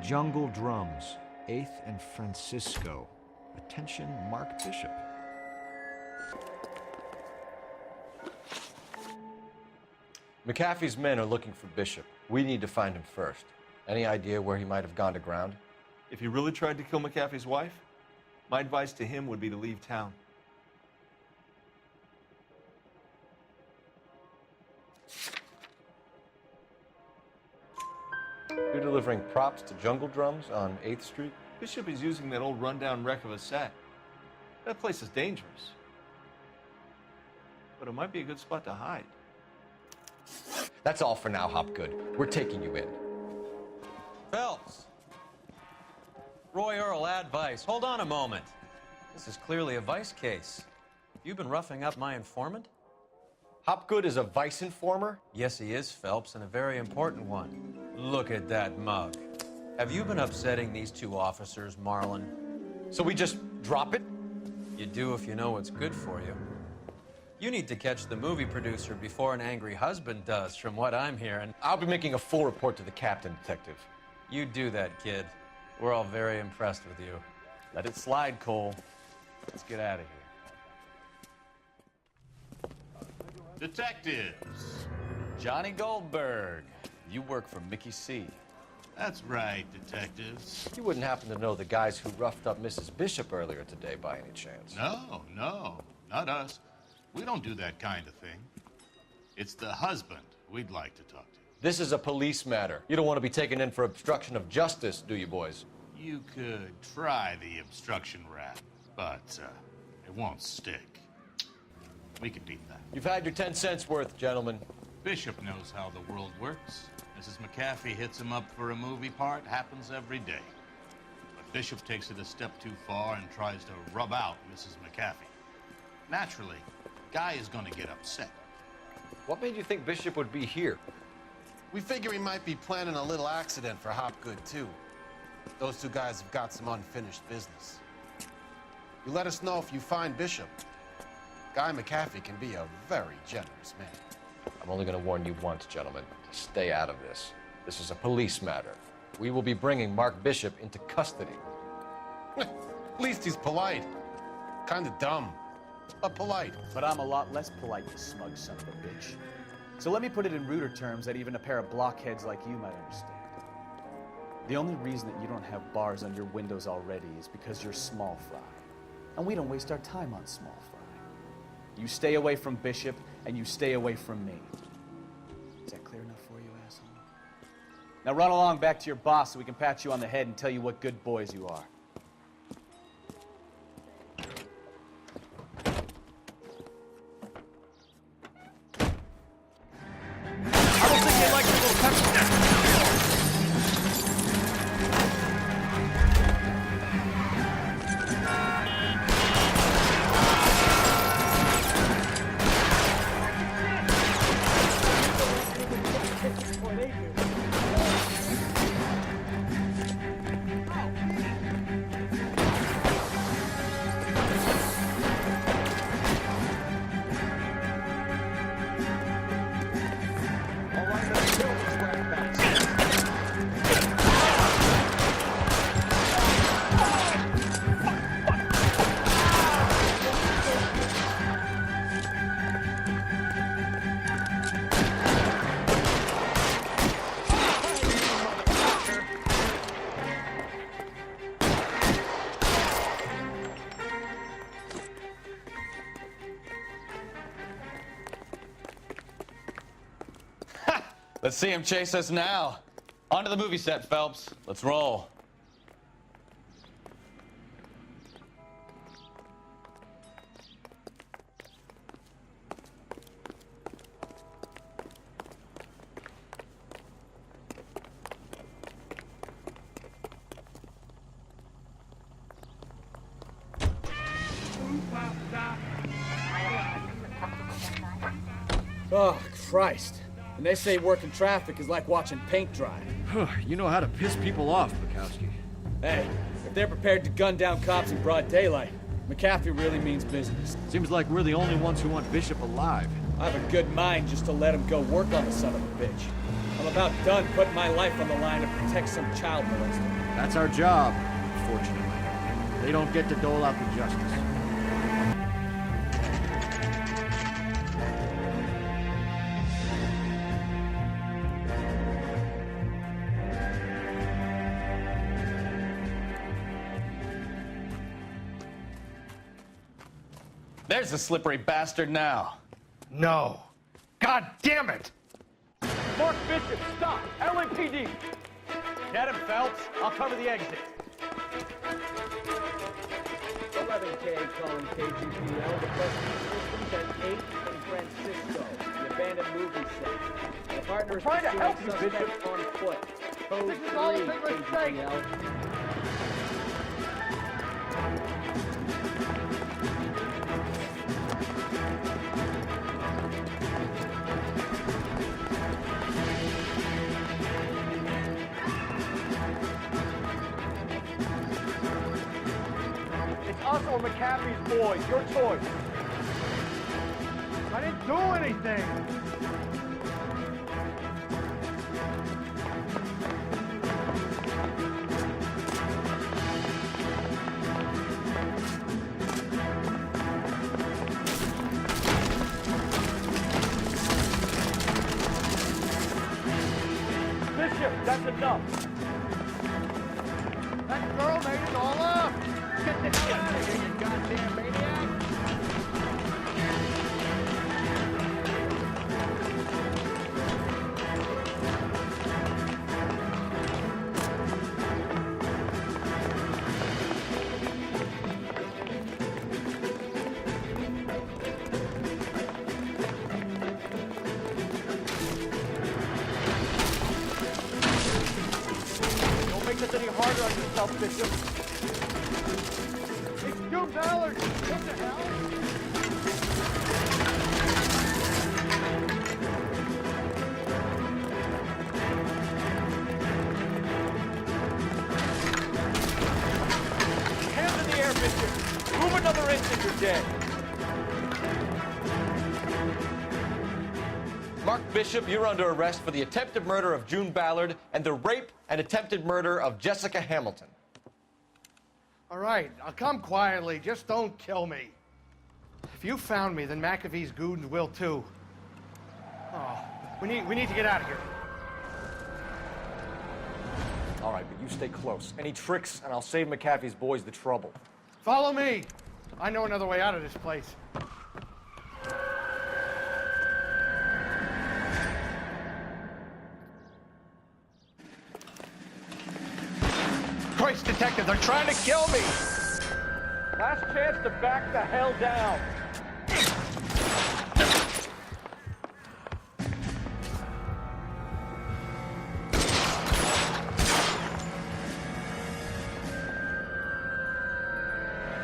Jungle Drums, 8th and Francisco. Attention, Mark Bishop. McAfee's men are looking for Bishop. We need to find him first. Any idea where he might have gone to ground? If he really tried to kill McAfee's wife, my advice to him would be to leave town. You're delivering props to Jungle Drums on 8th Street? Bishop is using that old rundown wreck of a set. That place is dangerous. But it might be a good spot to hide. That's all for now, Hopgood. We're taking you in. Phelps! Roy Earl, ad vice. Hold on a moment. This is clearly a vice case. You've been roughing up my informant? Hopgood is a vice informer? Yes, he is, Phelps, and a very important one. Look at that mug. Have you been upsetting these two officers, Marlin? So we just drop it? You do if you know what's good for you. You need to catch the movie producer before an angry husband does, from what I'm hearing. I'll be making a full report to the captain, Detective. You do that, kid. We're all very impressed with you. Let it slide, Cole. Let's get out of here. Detectives. Johnny Goldberg. You work for Mickey C. That's right, detectives. You wouldn't happen to know the guys who roughed up Mrs. Bishop earlier today by any chance? No, not us. We don't do that kind of thing. It's the husband we'd like to talk to. This is a police matter. You don't want to be taken in for obstruction of justice, do you, boys? You could try the obstruction rap, but it won't stick. We can beat that. You've had your 10 cents worth, gentlemen. Bishop knows how the world works. Mrs. McAfee hits him up for a movie part, happens every day. But Bishop takes it a step too far and tries to rub out Mrs. McAfee. Naturally, Guy is going to get upset. What made you think Bishop would be here? We figure he might be planning a little accident for Hopgood, too. Those two guys have got some unfinished business. You let us know if you find Bishop. Guy McAfee can be a very generous man. I'm only going to warn you once, gentlemen. Stay out of this. This is a police matter. We will be bringing Mark Bishop into custody. At least he's polite. Kind of dumb, but polite. But I'm a lot less polite, you smug son of a bitch. So let me put it in ruder terms that even a pair of blockheads like you might understand. The only reason that you don't have bars on your windows already is because you're small fry. And we don't waste our time on small fry. You stay away from Bishop, and you stay away from me. Is that clear enough for you, asshole? Now run along back to your boss so we can pat you on the head and tell you what good boys you are. I don't think they like your little pepper. Let's see him chase us now. Onto the movie set, Phelps. Let's roll. Oh, Christ. And they say working traffic is like watching paint dry. You know how to piss people off, Bukowski. Hey, if they're prepared to gun down cops in broad daylight, McAfee really means business. Seems like we're the only ones who want Bishop alive. I have a good mind just to let him go work on the son of a bitch. I'm about done putting my life on the line to protect some child molester. That's our job, fortunately. They don't get to dole out the justice. There's the slippery bastard now. No. God damn it! Mark Bishop, stop! LAPD! Get him, Phelps. I'll cover the exit. 11K calling KGPL. The bus systems at 8 in Francisco, the abandoned movie set. The partner is trying to help you, suspect Bishop. on foot. Code This is all a 3, big mistake. KGPL. It's us or McAfee's boys. Your choice. I didn't do anything. Bishop, that's enough. That girl made it all up. Get the hell out of here, you goddamn maniac! Don't make this any harder on yourself, Bishop. You Ballard! What the hell? Hands in the air, Bishop! Move another inch and you're dead! Mark Bishop, you're under arrest for the attempted murder of June Ballard and the rape and attempted murder of Jessica Hamilton. All right, I'll come quietly. Just don't kill me. If you found me, then McAfee's goons will too. Oh, we need to get out of here. All right, but you stay close. Any tricks, and I'll save McAfee's boys the trouble. Follow me. I know another way out of this place. Christ, detective, they're trying to kill me! Last chance to back the hell down.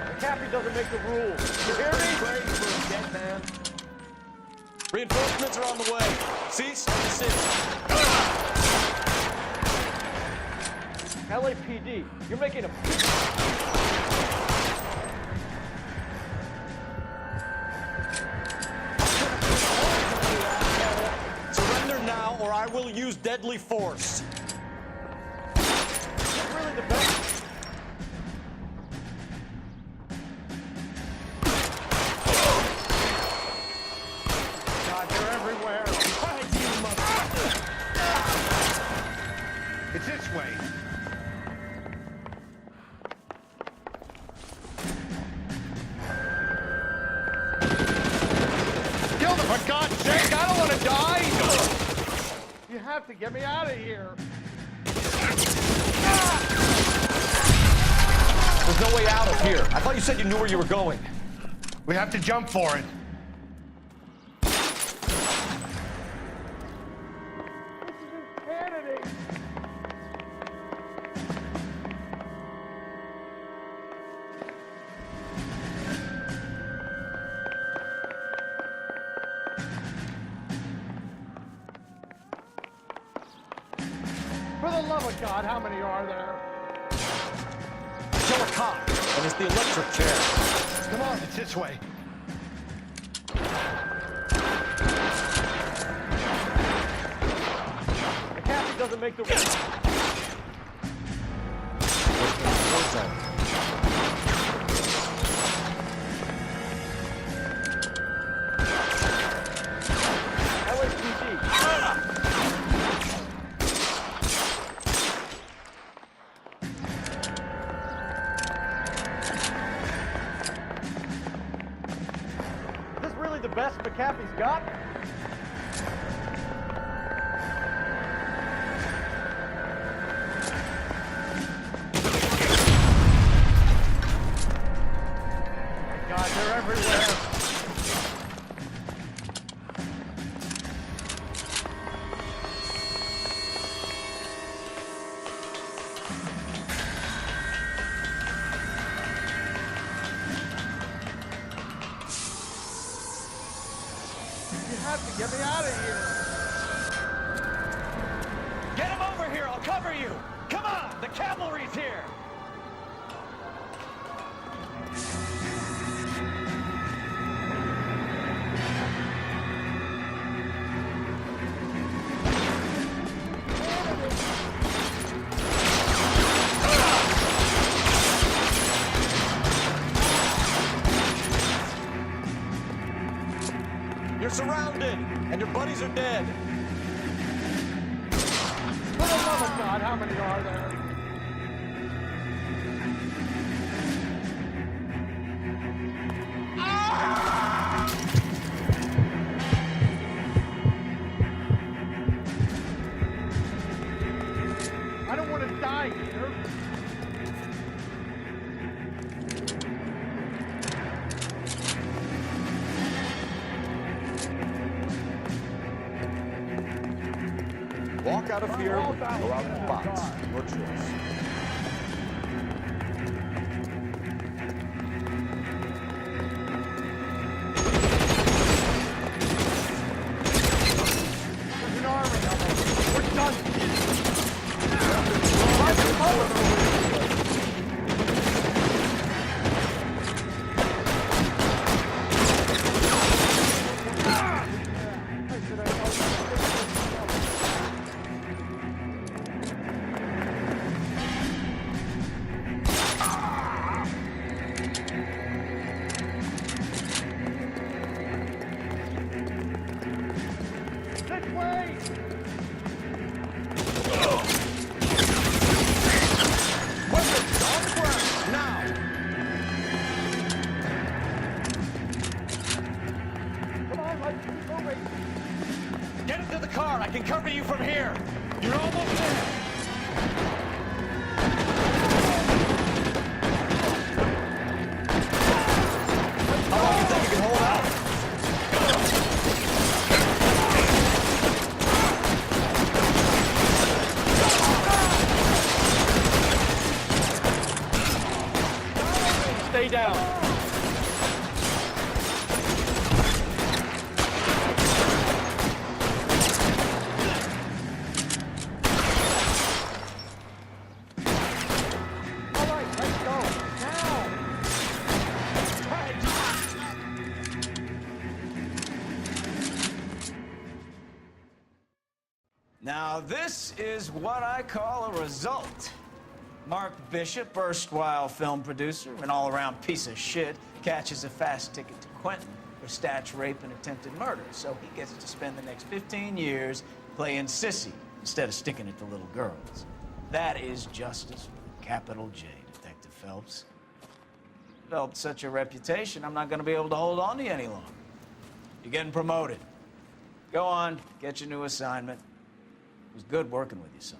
McAfee doesn't make the rules. You hear me? Great for a dead man. Reinforcements are on the way. Cease and desist. LAPD, you're making a... Surrender now, or I will use deadly force. You're really the best. God, they're everywhere. It's this way. Kill them, for God's sake! I don't want to die! You have to get me out of here. There's no way out of here. I thought you said you knew where you were going. We have to jump for it. Insanity. love of God, how many are there? Kill a cop, and it's the electric chair. Come on, it's this way. McAfee doesn't make the Is this really the best McAfee's got? God, they're everywhere. You have to get me out of here. Get him over here, I'll cover you! Come on, the cavalry's here! You're surrounded, and your buddies are dead. For the love of God, how many are there? I don't want to die here. Walk out of here or go out in the box. Your choice. There's an army of them. We're done. This way! Weapons on the ground, now! Come on, let's keep moving. Get into the car, I can cover you from here. You're almost there. How long do you think you can hold out? Stay down. All right, let's go. Now! Now, this is what I call a result. Mark Bishop, erstwhile film producer and all-around piece of shit, catches a fast ticket to Quentin for statch rape and attempted murder, so he gets to spend the next 15 years playing sissy instead of sticking it to little girls. That is justice with a capital J, Detective Phelps. Developed such a reputation, I'm not going to be able to hold on to you any longer. You're getting promoted. Go on, get your new assignment. It was good working with you, son.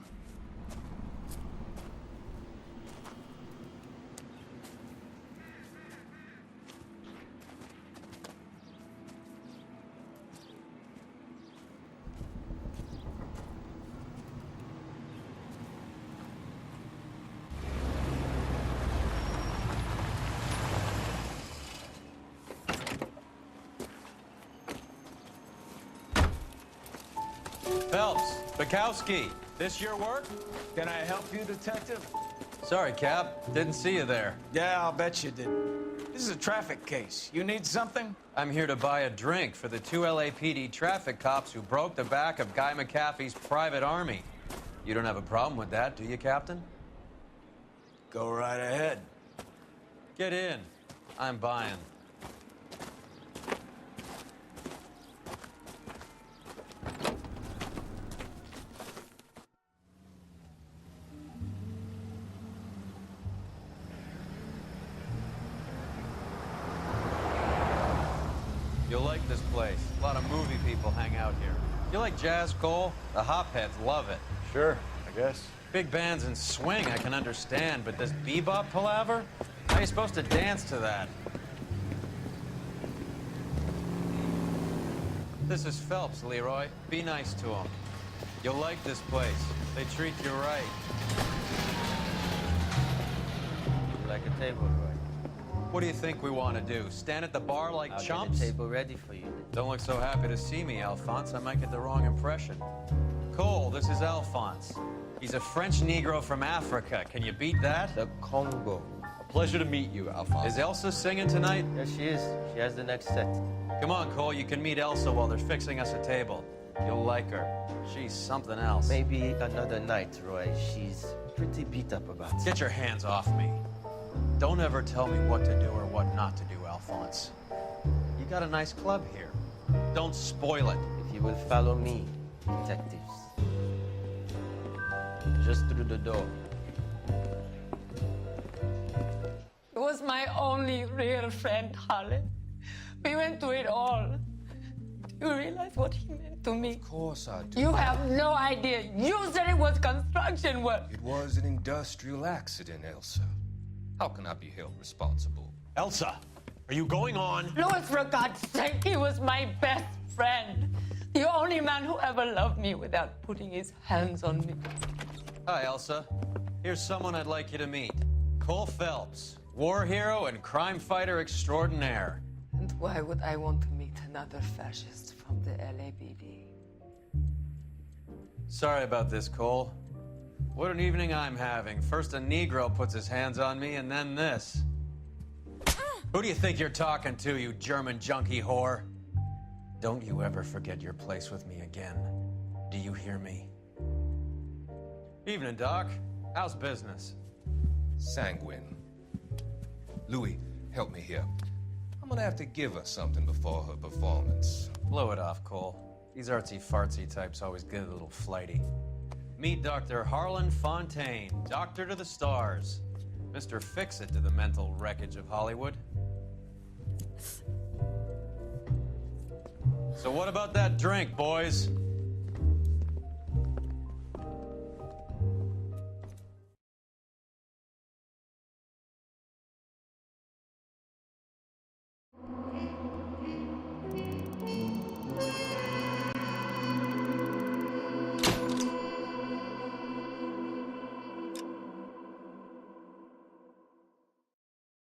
Phelps, Bukowski, This your work? Can I help you, Detective? Sorry, Cap. Didn't see you there. Yeah, I'll bet you did. This is a traffic case. You need something? I'm here to buy a drink for the 2 LAPD traffic cops who broke the back of Guy McAfee's private army. You don't have a problem with that, do you, Captain? Go right ahead. Get in. I'm buying. You'll like this place. A lot of movie people hang out here. You like jazz, Cole? The hopheads love it. Sure, I guess. Big bands and swing I can understand, but this bebop palaver? How are you supposed to dance to that? This is Phelps, Leroy. Be nice to him. You'll like this place. They treat you right. Like a table, Roy. What do you think we want to do? Stand at the bar like I'll chumps? get a table ready for you. Don't look so happy to see me, Alphonse. I might get the wrong impression. Cole, this is Alphonse. He's a French Negro from Africa. Can you beat that? The Congo. A pleasure to meet you, Alphonse. Is Elsa singing tonight? Yes, she is. She has the next set. Come on, Cole. You can meet Elsa while they're fixing us a table. You'll like her. She's something else. Maybe another night, Roy. She's pretty beat up about it. Get your hands off me. Don't ever tell me what to do or what not to do, Alphonse. You got a nice club here. Don't spoil it. If you will follow me, detectives. Just through the door. He was my only real friend, Harley. We went through it all. Do you realize what he meant to me? Of course I do. You have no idea. You said it was construction work. It was an industrial accident, Elsa. How can I be held responsible? Elsa, are you going on? Louis, for God's sake, he was my best friend. The only man who ever loved me without putting his hands on me. Hi, Elsa. Here's someone I'd like you to meet. Cole Phelps, war hero and crime fighter extraordinaire. And why would I want to meet another fascist from the LAPD? Sorry about this, Cole. What an evening I'm having. First a Negro puts his hands on me, and then this. Who do you think you're talking to, you German junkie whore? Don't you ever forget your place with me again. Do you hear me? Evening, Doc. How's business? Sanguine. Louis, help me here. I'm gonna have to give her something before her performance. Blow it off, Cole. These artsy-fartsy types always get a little flighty. Meet Dr. Harlan Fontaine, doctor to the stars. Mr. Fix-It to the mental wreckage of Hollywood. So what about that drink, boys?